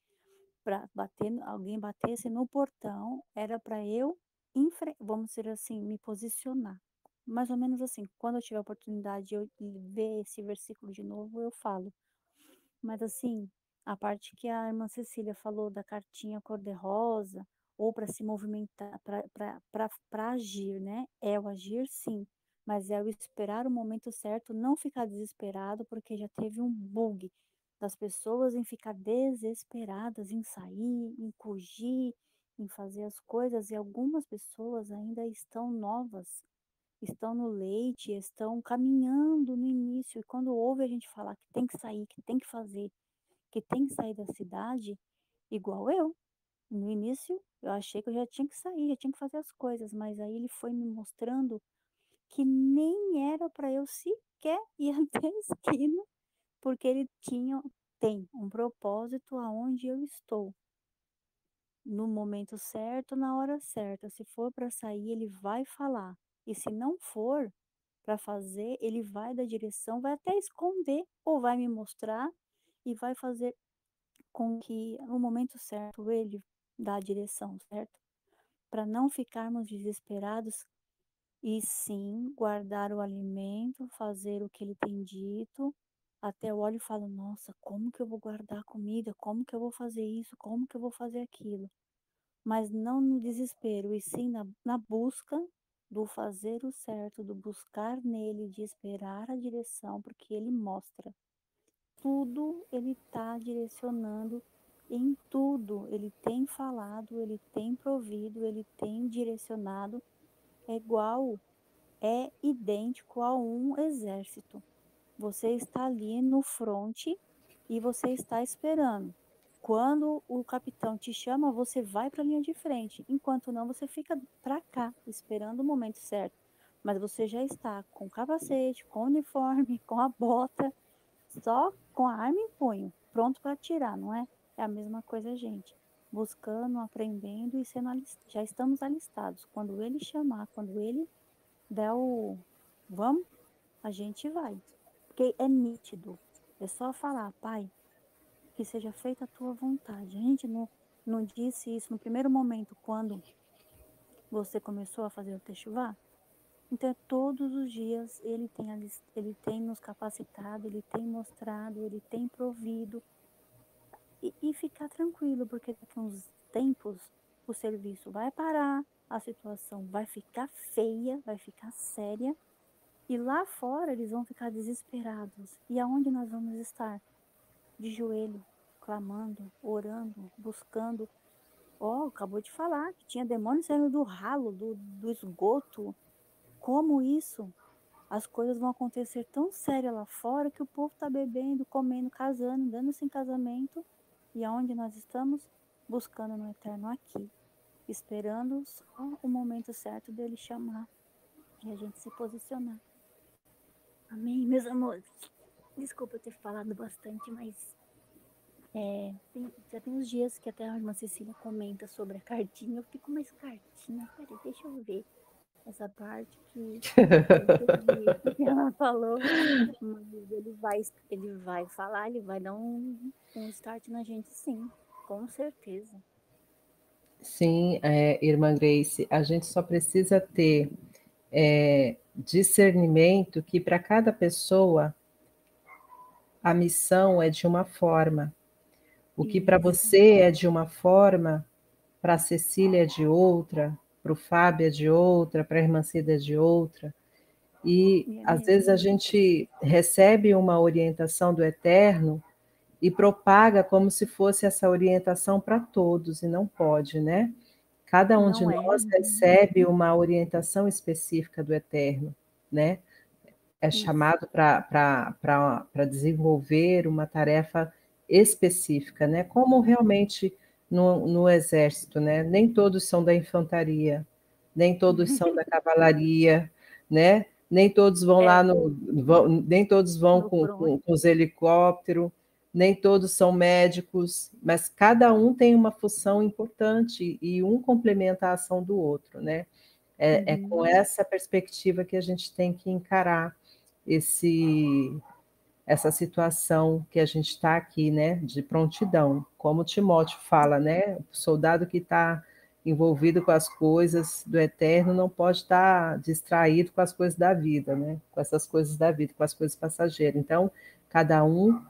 para alguém batesse no portão, era para eu, vamos dizer assim, me posicionar. Mais ou menos assim, quando eu tiver a oportunidade de eu ver esse versículo de novo, eu falo. Mas assim, a parte que a irmã Cecília falou da cartinha cor-de-rosa, ou para se movimentar, para agir, né? É o agir, sim, mas é o esperar o momento certo, não ficar desesperado porque já teve um bug. das pessoas em ficar desesperadas em sair, em fugir, em fazer as coisas, e algumas pessoas ainda estão novas, estão no leite, estão caminhando no início, e quando ouve a gente falar que tem que sair, que tem que fazer, que tem que sair da cidade, igual eu. No início, eu achei que eu já tinha que sair, já tinha que fazer as coisas, mas aí ele foi me mostrando que nem era para eu sequer ir até a esquina, porque ele tem um propósito aonde eu estou. No momento certo, na hora certa. Se for para sair, ele vai falar. E se não for para fazer, ele vai dar direção, vai até esconder ou vai me mostrar e vai fazer com que no momento certo ele dá a direção, certo? Para não ficarmos desesperados e sim guardar o alimento, fazer o que ele tem dito. Até eu olho e falo, nossa, como que eu vou guardar a comida? Como que eu vou fazer isso? Como que eu vou fazer aquilo? Mas não no desespero, e sim na busca do fazer o certo, do buscar nele, de esperar a direção, porque ele mostra. Tudo ele está direcionando, em tudo ele tem falado, ele tem provido, ele tem direcionado. É igual, é idêntico a um exército. Você está ali no fronte e você está esperando. Quando o capitão te chama, você vai para a linha de frente. Enquanto não, você fica para cá, esperando o momento certo. Mas você já está com o capacete, com o uniforme, com a bota, só com a arma em punho, pronto para atirar, não é? É a mesma coisa, gente. Buscando, aprendendo e sendo já estamos alistados. Quando ele chamar, quando ele der o vamos, a gente vai. Porque é nítido. É só falar, Pai, que seja feita a tua vontade. A gente não disse isso no primeiro momento, quando você começou a fazer o techuvá? Então, todos os dias ele tem nos capacitado, ele tem mostrado, ele tem provido. E ficar tranquilo, porque daqui a uns tempos o serviço vai parar, a situação vai ficar feia, vai ficar séria. E lá fora eles vão ficar desesperados. E aonde nós vamos estar? De joelho, clamando, orando, buscando. Acabou de falar que tinha demônio saindo do ralo, do esgoto. Como isso? As coisas vão acontecer tão sérias lá fora que o povo está bebendo, comendo, casando, dando-se em casamento. E aonde nós estamos? Buscando no eterno aqui. Esperando só o momento certo dele chamar e a gente se posicionar. Amém, meus amores. Desculpa eu ter falado bastante, mas já tem uns dias que até a irmã Cecília comenta sobre a cartinha. Eu fico, mais cartinha? Peraí, deixa eu ver essa parte que eu que ela falou. Mas ele vai falar, ele vai dar um start na gente, sim, com certeza. Sim, irmã Grace, a gente só precisa ter discernimento que para cada pessoa a missão é de uma forma. O que para você é de uma forma, para a Cecília é de outra, para o Fábio é de outra, para a irmã Cida é de outra. E às vezes a gente recebe uma orientação do Eterno e propaga como se fosse essa orientação para todos, e não pode, né? Cada um de nós recebe uma orientação específica do Eterno, né? É chamado para desenvolver uma tarefa específica, né? Como realmente no exército, né? Nem todos são da infantaria, nem todos são da cavalaria, né? Nem todos vão lá nem todos vão com os helicópteros, nem todos são médicos, mas cada um tem uma função importante e um complementa a ação do outro, né? É com essa perspectiva que a gente tem que encarar essa situação que a gente está aqui, né, de prontidão. Como Timóteo fala, né, o soldado que está envolvido com as coisas do eterno não pode estar distraído com as coisas da vida, né, com essas coisas da vida, com as coisas passageiras. Então, cada um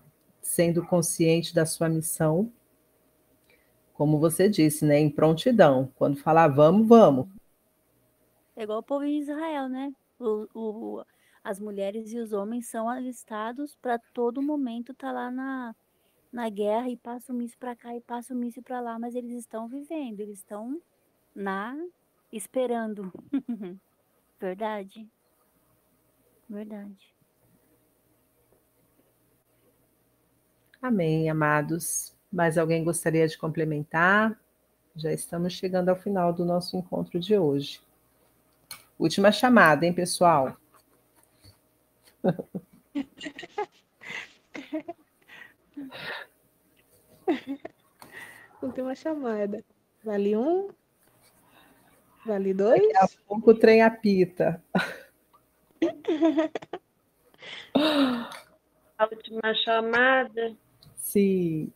sendo consciente da sua missão, como você disse, né, em prontidão. Quando falar vamos, vamos. É igual o povo de Israel, né? As mulheres e os homens são alistados para todo momento estar lá na guerra e passa o míssil para cá e passa o míssil para lá, mas eles estão vivendo, eles estão esperando. Verdade, verdade. Amém, amados. Mais alguém gostaria de complementar? Já estamos chegando ao final do nosso encontro de hoje. Última chamada, hein, pessoal? Última chamada. Vale um? Vale Daqui a dois? pouco o trem apita. A última chamada, Sim.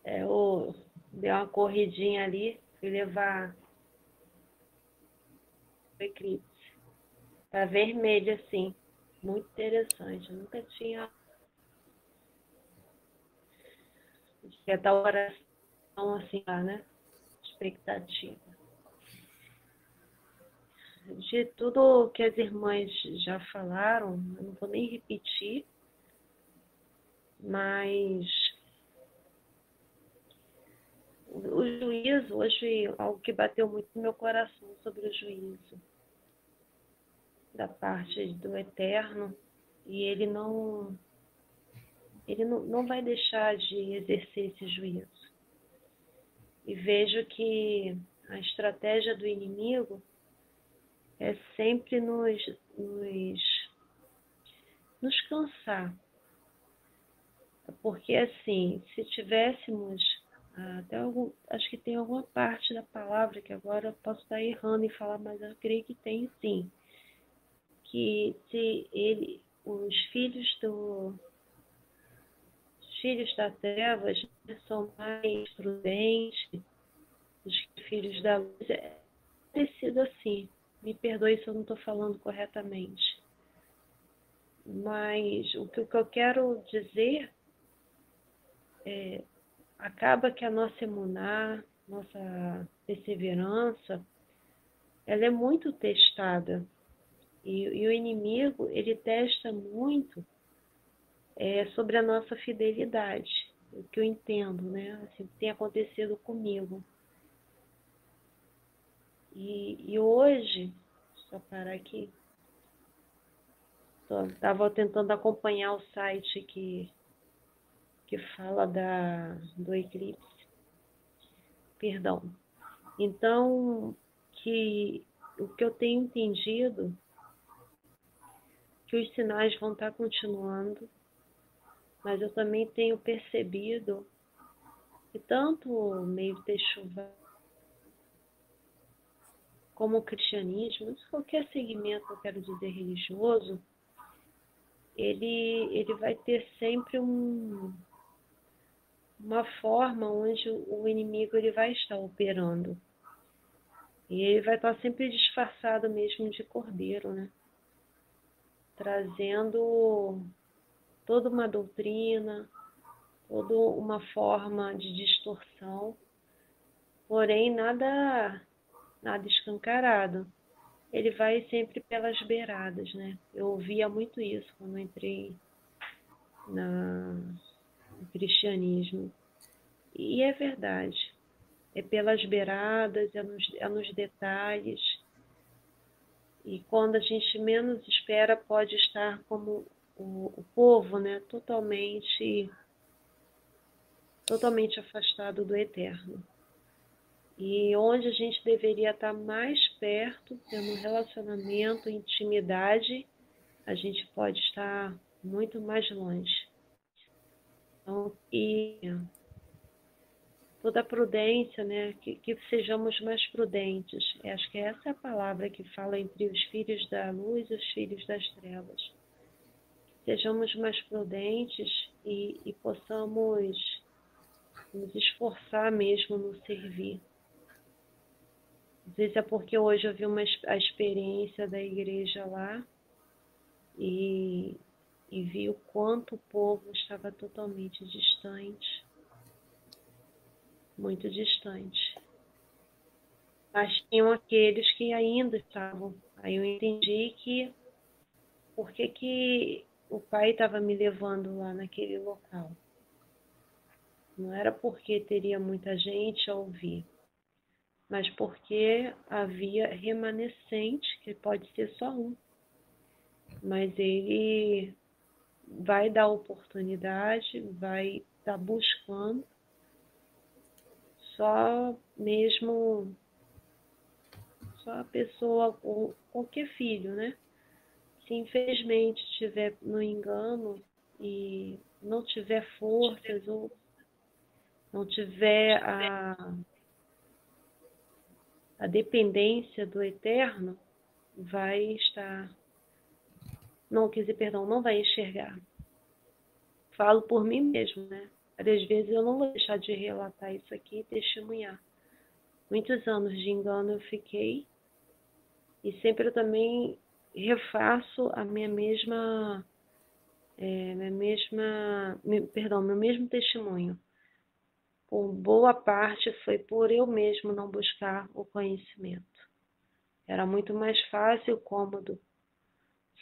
eu dei uma corridinha ali, fui levar o eclipse. Tá vermelho, assim. Muito interessante. Eu nunca tinha. Tinha tal oração assim lá, né? Expectativa. De tudo que as irmãs já falaram, eu não vou nem repetir, mas o juízo, hoje, algo que bateu muito no meu coração sobre o juízo da parte do Eterno, e ele não vai deixar de exercer esse juízo. E vejo que a estratégia do inimigo é sempre nos cansar. Porque, assim, se tivéssemos, acho que tem alguma parte da palavra que agora eu posso estar errando em falar, mas eu creio que tem sim. Que se os filhos das trevas são mais prudentes, os filhos da luz, é parecido assim. Me perdoe se eu não estou falando corretamente. Mas o que eu quero dizer é, acaba que a nossa emuná, nossa perseverança, ela é muito testada. E o inimigo, ele testa muito sobre a nossa fidelidade. O que eu entendo, né? Assim, o que tem acontecido comigo. E hoje, só parar aqui, estava tentando acompanhar o site que fala do eclipse. Perdão. Então, o que eu tenho entendido, que os sinais vão estar continuando, mas eu também tenho percebido que tanto o meio Techuvá como o cristianismo, qualquer segmento, eu quero dizer, religioso, ele vai ter sempre uma forma onde o inimigo ele vai estar operando. E ele vai estar sempre disfarçado mesmo de cordeiro, né? Trazendo toda uma doutrina, toda uma forma de distorção, porém nada escancarado. Ele vai sempre pelas beiradas, né? Eu ouvia muito isso quando entrei no cristianismo. E é verdade. É pelas beiradas, é nos detalhes. E quando a gente menos espera, pode estar como o povo, né? Totalmente afastado do eterno. E onde a gente deveria estar mais perto, tendo um relacionamento, intimidade, a gente pode estar muito mais longe. Então, e toda a prudência, né? Que sejamos mais prudentes. Acho que essa é a palavra que fala entre os filhos da luz e os filhos das trevas. Sejamos mais prudentes e possamos nos esforçar mesmo no servir. Às vezes é porque hoje eu vi a experiência da igreja lá e vi o quanto o povo estava totalmente distante, muito distante. Mas tinham aqueles que ainda estavam. Aí eu entendi que por que o Pai estava me levando lá naquele local. Não era porque teria muita gente a ouvir, mas porque havia remanescente, que pode ser só um. Mas ele vai dar oportunidade, vai estar buscando, só mesmo, só a pessoa, ou qualquer filho, né? Se infelizmente estiver no engano e não tiver forças ou não tiver a dependência do eterno, vai estar, não quer dizer, perdão, não vai enxergar. Falo por mim mesmo, né? Às vezes eu não vou deixar de relatar isso aqui e testemunhar. Muitos anos de engano eu fiquei e sempre eu também refaço a minha mesma, meu mesmo testemunho. Por boa parte foi por eu mesmo não buscar o conhecimento. Era muito mais fácil e cômodo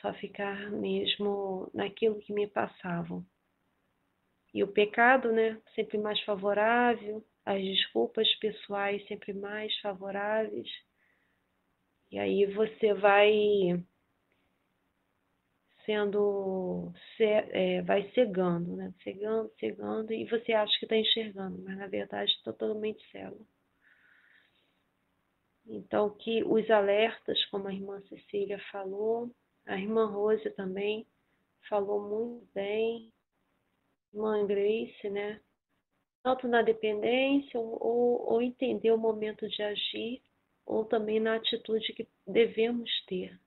só ficar mesmo naquilo que me passavam. E o pecado, né, sempre mais favorável, as desculpas pessoais sempre mais favoráveis. E aí você vai vai cegando, né? Cegando, e você acha que está enxergando, mas na verdade está totalmente cego. Então, que os alertas, como a irmã Cecília falou, a irmã Rose também falou muito bem, a irmã Grace, né? Tanto na dependência, ou entender o momento de agir, ou também na atitude que devemos ter.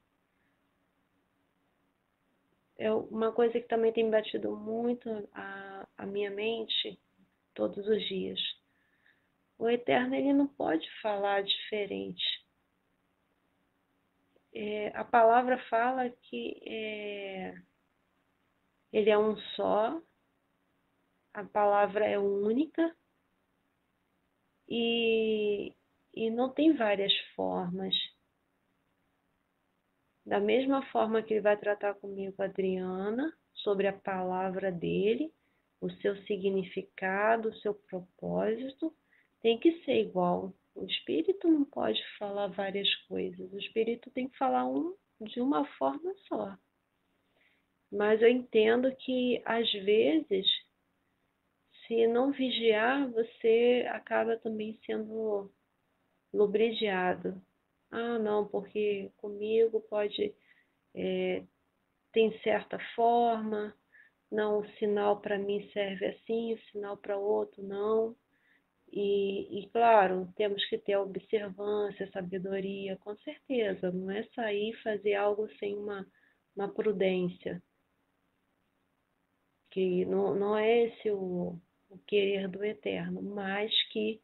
É uma coisa que também tem batido muito a minha mente todos os dias. O Eterno, ele não pode falar diferente. A palavra fala que ele é um só, a palavra é única e não tem várias formas. Da mesma forma que ele vai tratar comigo, Adriana, sobre a palavra dele, o seu significado, o seu propósito, tem que ser igual. O Espírito não pode falar várias coisas. O Espírito tem que falar de uma forma só. Mas eu entendo que, às vezes, se não vigiar, você acaba também sendo lubridiado. Ah, não, porque comigo pode... tem certa forma, não, o sinal para mim serve assim, o sinal para outro não. E, claro, temos que ter observância, sabedoria, com certeza. Não é sair e fazer algo sem uma prudência. Que não é esse o querer do Eterno, mas que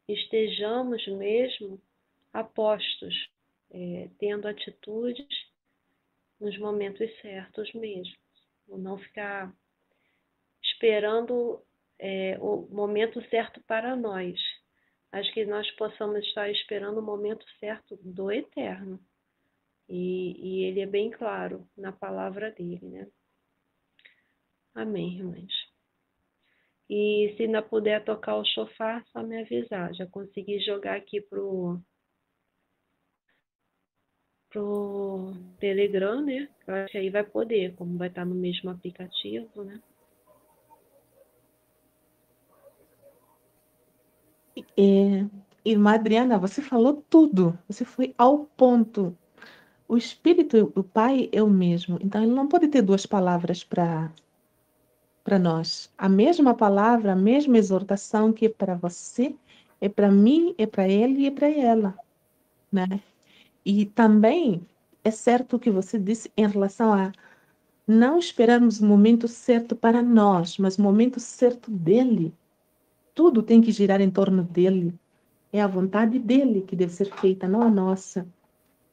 estejamos mesmo apostos, tendo atitudes nos momentos certos mesmo. Não ficar esperando o momento certo para nós. Acho que nós possamos estar esperando o momento certo do Eterno. E ele é bem claro na palavra dele, né? Amém, irmãs. E se ainda puder tocar o chofar, só me avisar. Já consegui jogar aqui pro Telegram, né? Eu acho que aí vai poder, como vai estar no mesmo aplicativo, né? Irmã Adriana, você falou tudo. Você foi ao ponto. O Espírito, o Pai é o mesmo. Então, ele não pode ter duas palavras para nós. A mesma palavra, a mesma exortação que é para você, é para mim, é para ele e é para ela, né? E também é certo o que você disse em relação a não esperarmos o momento certo para nós, mas o momento certo dele. Tudo tem que girar em torno dele. É a vontade dele que deve ser feita, não a nossa.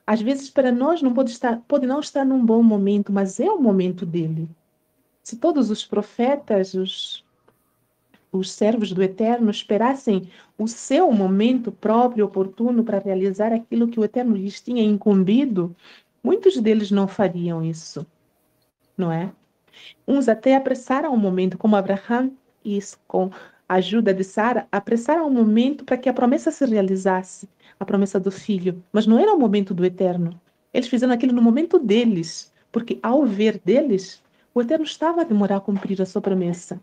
Às vezes, para nós, pode não estar num bom momento, mas é o momento dele. Se todos os profetas, os servos do Eterno, esperassem o seu momento próprio, oportuno, para realizar aquilo que o Eterno lhes tinha incumbido, muitos deles não fariam isso, não é? Uns até apressaram o momento, como Abraham, e isso com a ajuda de Sara, apressaram o momento para que a promessa se realizasse, a promessa do filho. Mas não era o momento do Eterno. Eles fizeram aquilo no momento deles, porque ao ver deles, o Eterno estava a demorar a cumprir a sua promessa.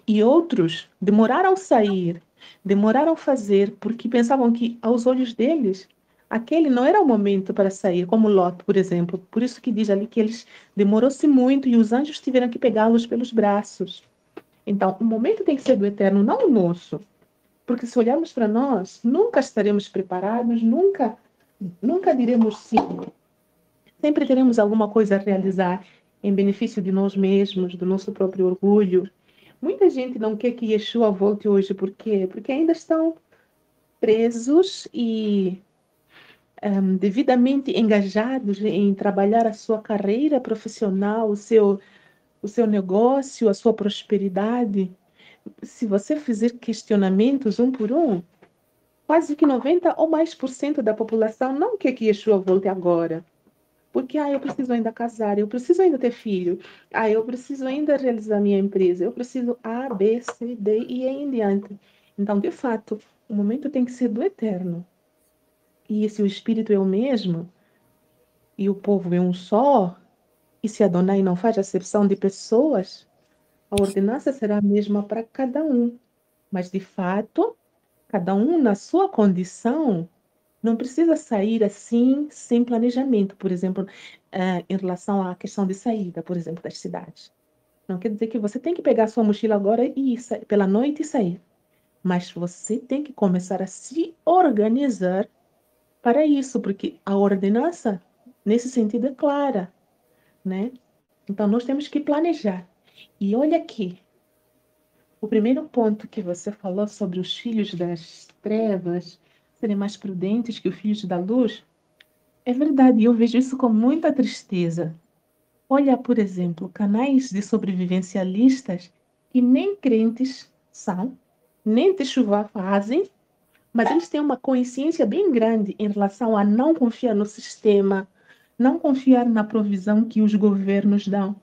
E outros demoraram a sair, demoraram a fazer, porque pensavam que, aos olhos deles, aquele não era o momento para sair, como Lot, por exemplo. Por isso que diz ali que eles demorou-se muito e os anjos tiveram que pegá-los pelos braços. Então, o momento tem que ser do Eterno, não o nosso. Porque se olharmos para nós, nunca estaremos preparados, nunca diremos sim. Sempre teremos alguma coisa a realizar em benefício de nós mesmos, do nosso próprio orgulho. Muita gente não quer que Yeshua volte hoje, por quê? Porque ainda estão presos e devidamente engajados em trabalhar a sua carreira profissional, o seu negócio, a sua prosperidade. Se você fizer questionamentos um por um, quase que 90 ou mais por cento da população não quer que Yeshua volte agora. Porque, eu preciso ainda casar, eu preciso ainda ter filho, eu preciso ainda realizar minha empresa, eu preciso A, B, C, D e aí em diante. Então, de fato, o momento tem que ser do Eterno. E se o Espírito é o mesmo, e o povo é um só, e se Adonai não faz acepção de pessoas, a ordenança será a mesma para cada um. Mas, de fato, cada um na sua condição não precisa sair assim, sem planejamento, por exemplo, em relação à questão de saída, por exemplo, das cidades. Não quer dizer que você tem que pegar sua mochila agora e ir pela noite e sair. Mas você tem que começar a se organizar para isso, porque a ordenança, nesse sentido, é clara, né? Então, nós temos que planejar. E olha aqui, o primeiro ponto que você falou sobre os filhos das trevas serem mais prudentes que os filhos da luz, é verdade, eu vejo isso com muita tristeza. Olha, por exemplo, canais de sobrevivencialistas que nem crentes são, nem techuvá fazem, mas eles têm uma consciência bem grande em relação a não confiar no sistema, não confiar na provisão que os governos dão,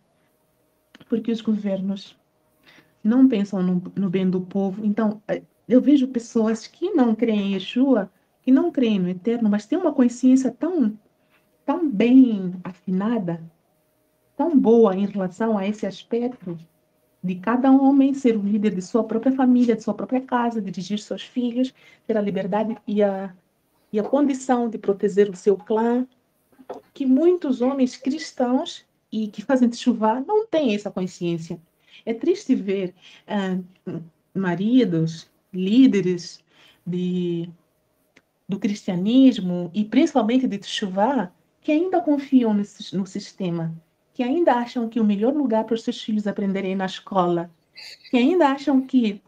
porque os governos não pensam no bem do povo. Então, eu vejo pessoas que não creem em Yeshua, que não creem no Eterno, mas têm uma consciência tão bem afinada, tão boa em relação a esse aspecto de cada homem ser o líder de sua própria família, de sua própria casa, dirigir seus filhos, ter a liberdade e a condição de proteger o seu clã, que muitos homens cristãos e que fazem chuva não têm essa consciência. É triste ver maridos, líderes de do cristianismo e principalmente de Teshuvá, que ainda confiam no sistema, que ainda acham que o melhor lugar para os seus filhos aprenderem é na escola, que ainda acham que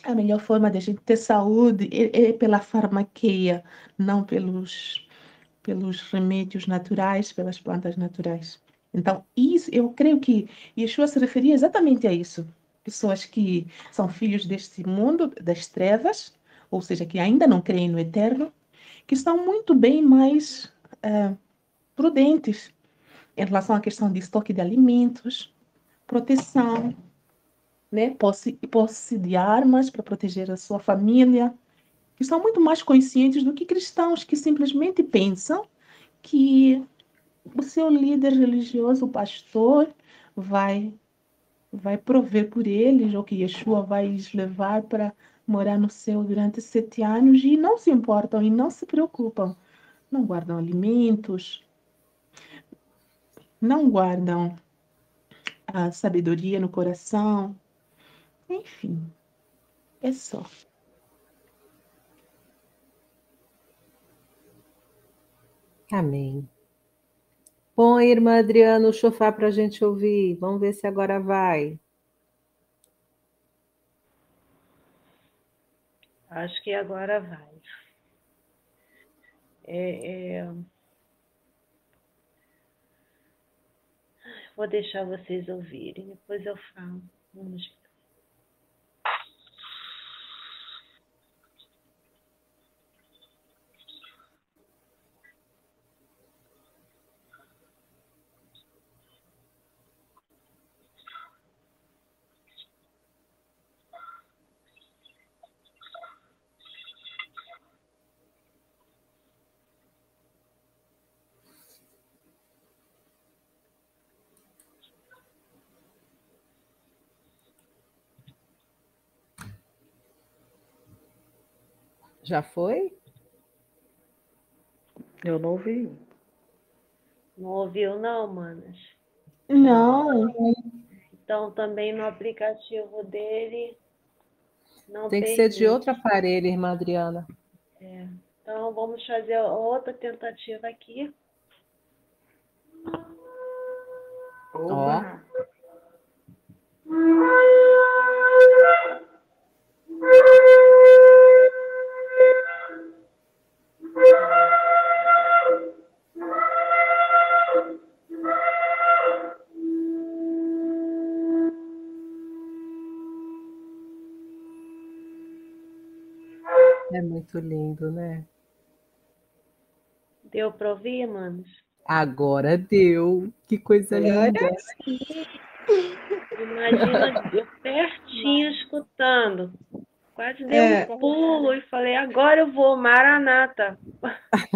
a melhor forma de a gente ter saúde é pela farmaqueia, não pelos remédios naturais, pelas plantas naturais. Então, isso, eu creio que Yeshua se referia exatamente a isso. Pessoas que são filhos deste mundo, das trevas, ou seja, que ainda não creem no eterno, que estão muito bem mais prudentes em relação à questão de estoque de alimentos, proteção, né? Posse de armas para proteger a sua família, que estão muito mais conscientes do que cristãos que simplesmente pensam que o seu líder religioso, o pastor, vai prover por eles, ou que Yeshua vai os levar para morar no céu durante 7 anos e não se importam e não se preocupam. Não guardam alimentos, não guardam a sabedoria no coração. Enfim, é só. Amém. Põe, irmã Adriana, o chofar para a gente ouvir. Vamos ver se agora vai. Acho que agora vai. Vou deixar vocês ouvirem, depois eu falo. Vamos ver. Já foi? Eu não ouvi. Não ouviu, não, manas? Não. Então, também no aplicativo dele, não Tem que ser de permite. outro aparelho, irmã Adriana. Então, vamos fazer outra tentativa aqui. Oba! É muito lindo, né? Deu para ouvir, manos? Agora deu. Que coisa linda. Imagina eu pertinho escutando. Quase dei um pulo e falei, agora eu vou, Maranata.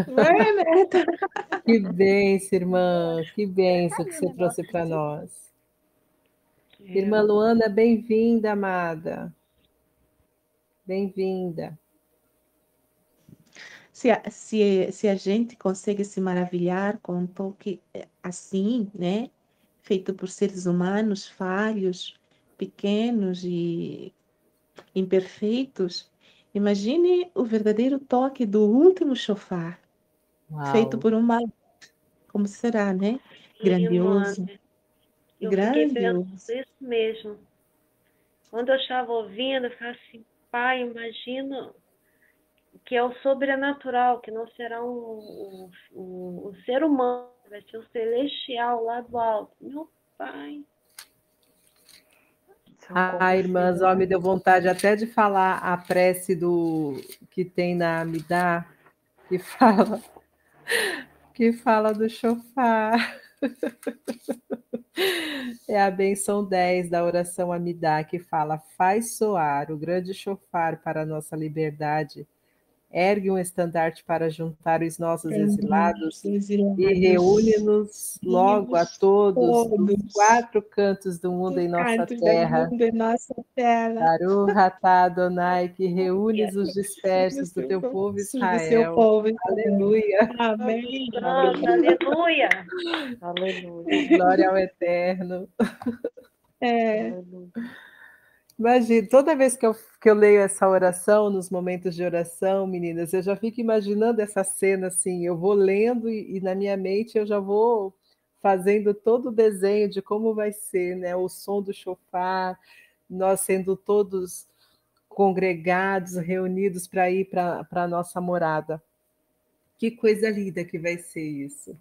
Maranata. Que bênção, irmã. Que bênção que você trouxe para nós. Irmã Luana, bem-vinda, amada. Bem-vinda. Se a gente consegue se maravilhar com um toque assim, né? Feito por seres humanos falhos, pequenos e imperfeitos, imagine o verdadeiro toque do último chofar, feito Uau. por um maluco. Como será, né? Grandioso. Eu fiquei Grandioso. pensando isso mesmo. Quando eu estava ouvindo, eu ficava assim, pai, imagina que é o sobrenatural, que não será um ser humano, vai ser o celestial lá do alto. Meu pai. Irmãs, ó, me deu vontade até de falar a prece que tem na Amidá, que fala do chofar. É a benção 10 da oração Amidá, que fala: faz soar o grande chofar para a nossa liberdade, ergue um estandarte para juntar os nossos exilados e reúne-nos logo a todos dos 4 cantos do mundo em nossa terra. Baruch atah Adonai, que reúnes os dispersos do teu povo Israel. Aleluia. Amém. Aleluia. Aleluia. Glória ao Eterno. Aleluia. Imagina, toda vez que eu leio essa oração, nos momentos de oração, meninas, eu já fico imaginando essa cena assim, eu vou lendo e na minha mente eu já vou fazendo todo o desenho de como vai ser, né? O som do chofar, nós sendo todos congregados, reunidos para ir para a nossa morada. Que coisa linda que vai ser isso.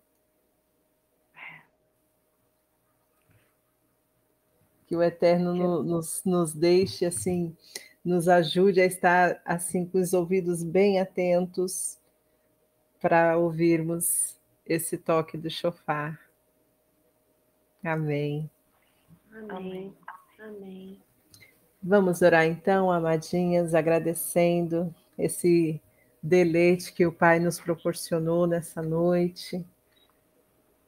Que o Eterno nos deixe assim, nos ajude a estar assim com os ouvidos bem atentos para ouvirmos esse toque do chofar. Amém. Amém. Amém. Vamos orar então, amadinhas, agradecendo esse deleite que o Pai nos proporcionou nessa noite.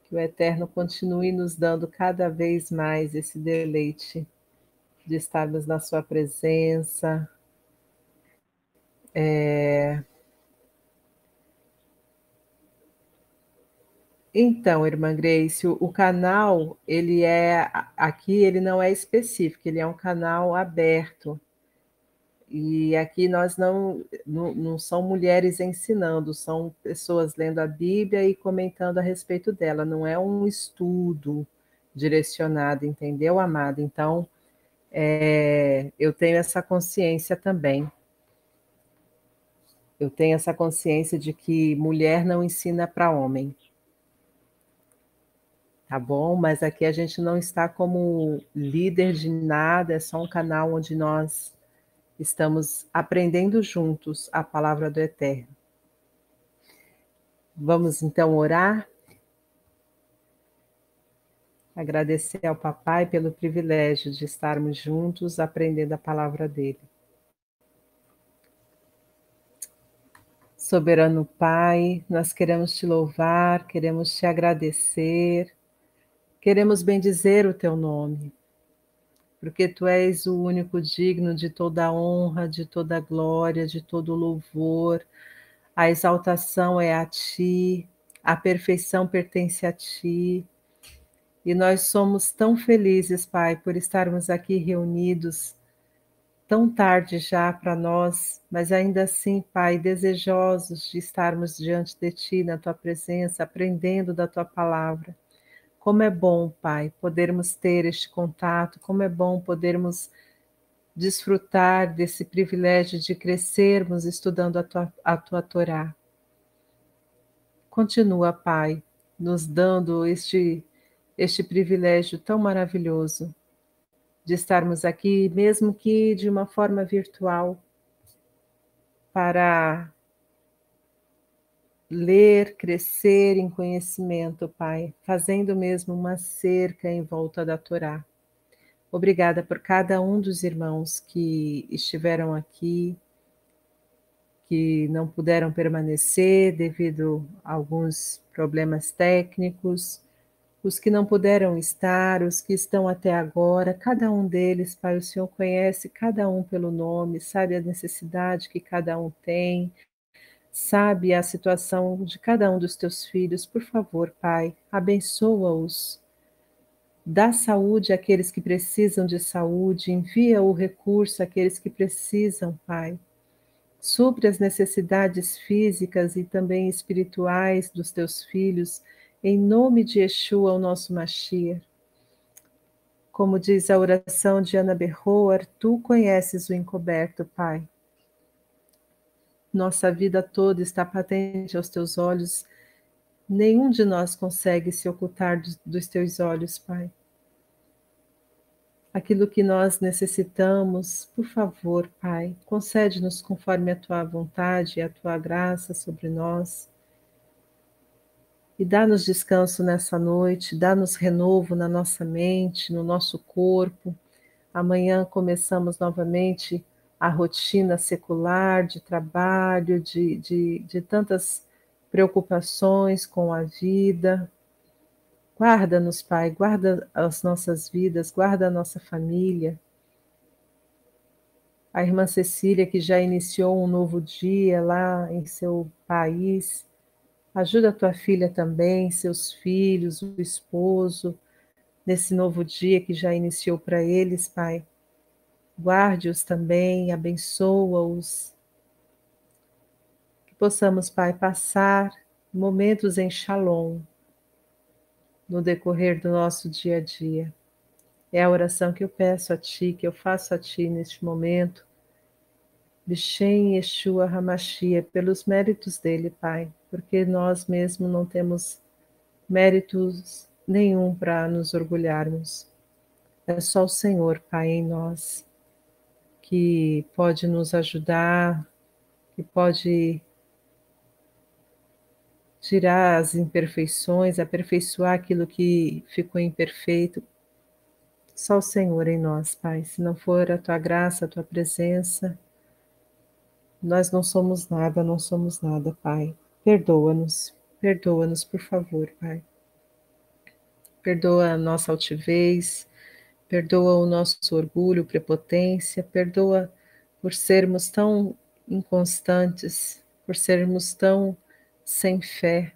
Que o Eterno continue nos dando cada vez mais esse deleite de estarmos na sua presença. Então, irmã Grace, o canal, aqui ele não é específico, ele é um canal aberto. E aqui nós não são mulheres ensinando, são pessoas lendo a Bíblia e comentando a respeito dela, não é um estudo direcionado, entendeu, amada? Então, eu tenho essa consciência também. Eu tenho essa consciência de que mulher não ensina para homem. Tá bom? Mas aqui a gente não está como líder de nada, é só um canal onde nós estamos aprendendo juntos a palavra do Eterno. Vamos então orar? Agradecer ao Papai pelo privilégio de estarmos juntos aprendendo a palavra dele. Soberano Pai, nós queremos te louvar, queremos te agradecer, queremos bendizer o teu nome. porque Tu és o único digno de toda a honra, de toda a glória, de todo o louvor. A exaltação é a Ti, a perfeição pertence a Ti. E nós somos tão felizes, Pai, por estarmos aqui reunidos, tão tarde já para nós, mas ainda assim, Pai, desejosos de estarmos diante de Ti, na Tua presença, aprendendo da Tua palavra. Como é bom, Pai, podermos ter este contato, como é bom podermos desfrutar desse privilégio de crescermos estudando a Tua Torá. Continua, Pai, nos dando este privilégio tão maravilhoso de estarmos aqui, mesmo que de uma forma virtual, para ler, crescer em conhecimento, Pai, fazendo mesmo uma cerca em volta da Torá. Obrigada por cada um dos irmãos que estiveram aqui, que não puderam permanecer devido a alguns problemas técnicos, os que não puderam estar, os que estão até agora, cada um deles, Pai, o Senhor conhece cada um pelo nome, sabe a necessidade que cada um tem, sabe a situação de cada um dos teus filhos. Por favor, Pai, abençoa-os. Dá saúde àqueles que precisam de saúde, envia o recurso àqueles que precisam, Pai. Supre as necessidades físicas e também espirituais dos teus filhos, em nome de Yeshua, o nosso Mashiach. Como diz a oração de Ana Berroar, Tu conheces o encoberto, Pai. Nossa vida toda está patente aos teus olhos. Nenhum de nós consegue se ocultar dos teus olhos, Pai. Aquilo que nós necessitamos, por favor, Pai, concede-nos conforme a Tua vontade e a Tua graça sobre nós. E dá-nos descanso nessa noite, dá-nos renovo na nossa mente, no nosso corpo. Amanhã começamos novamente a rotina secular de trabalho, de tantas preocupações com a vida. Guarda-nos, Pai, guarda as nossas vidas, guarda a nossa família. A irmã Cecília, que já iniciou um novo dia lá em seu país, ajuda a tua filha também, seus filhos, o esposo, nesse novo dia que já iniciou para eles, Pai. Guarde-os também, abençoa-os. Que possamos, Pai, passar momentos em Shalom no decorrer do nosso dia a dia. É a oração que eu peço a Ti, que eu faço a Ti neste momento. Bishem Yeshua HaMashiach, pelos méritos dele, Pai, porque nós mesmos não temos méritos nenhum para nos orgulharmos. É só o Senhor, Pai, em nós, que pode nos ajudar, que pode tirar as imperfeições, aperfeiçoar aquilo que ficou imperfeito. Só o Senhor em nós, Pai. Se não for a Tua graça, a Tua presença, nós não somos nada, Pai. Perdoa-nos, por favor, Pai. Perdoa a nossa altivez, perdoa o nosso orgulho, prepotência, perdoa por sermos tão inconstantes, por sermos tão sem fé.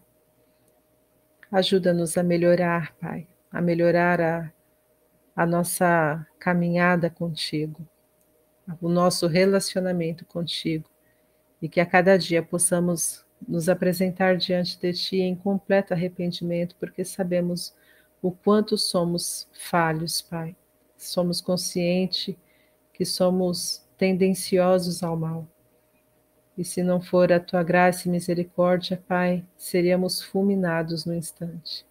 Ajuda-nos a melhorar, Pai, a melhorar a nossa caminhada contigo, o nosso relacionamento contigo, e que a cada dia possamos nos apresentar diante de Ti em completo arrependimento, porque sabemos o quanto somos falhos, Pai. Somos conscientes que somos tendenciosos ao mal. E se não for a Tua graça e misericórdia, Pai, seríamos fulminados no instante.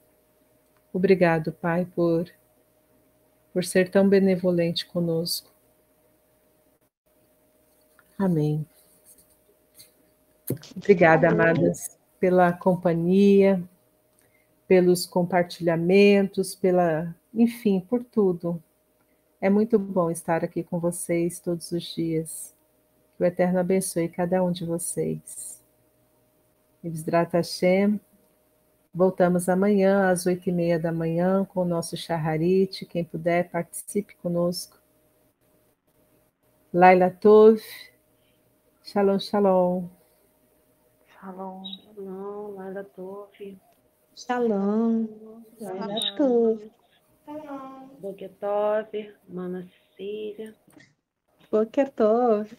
Obrigado, Pai, por ser tão benevolente conosco. Amém. Obrigada, amadas, pela companhia, pelos compartilhamentos, enfim, por tudo. É muito bom estar aqui com vocês todos os dias. Que o Eterno abençoe cada um de vocês. Yivzrat Hashem. Voltamos amanhã às 8h30 da manhã com o nosso Shaharit. Quem puder, participe conosco. Laila Tov. Shalom, shalom. Shalom. Shalom, Laila Tov. Shalom. Laila Tov. Boker Tov, Mana Cecília. Boker Tov.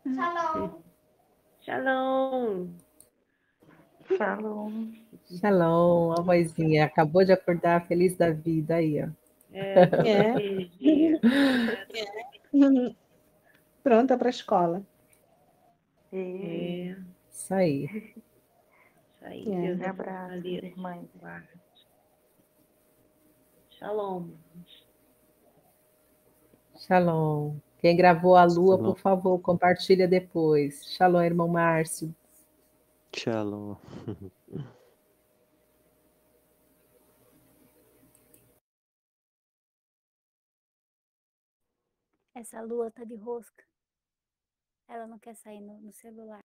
Shalom. Shalom. Shalom, a vozinha acabou de acordar, feliz da vida aí, ó. Energia. Pronta para a escola. Isso aí. Isso aí, Deus Um abraço, fortaleça. irmãs. Shalom. Shalom. Quem gravou a lua, Shalom. por favor, compartilha depois. Shalom, irmão Márcio. Shalom. Essa lua tá de rosca. Ela não quer sair no celular.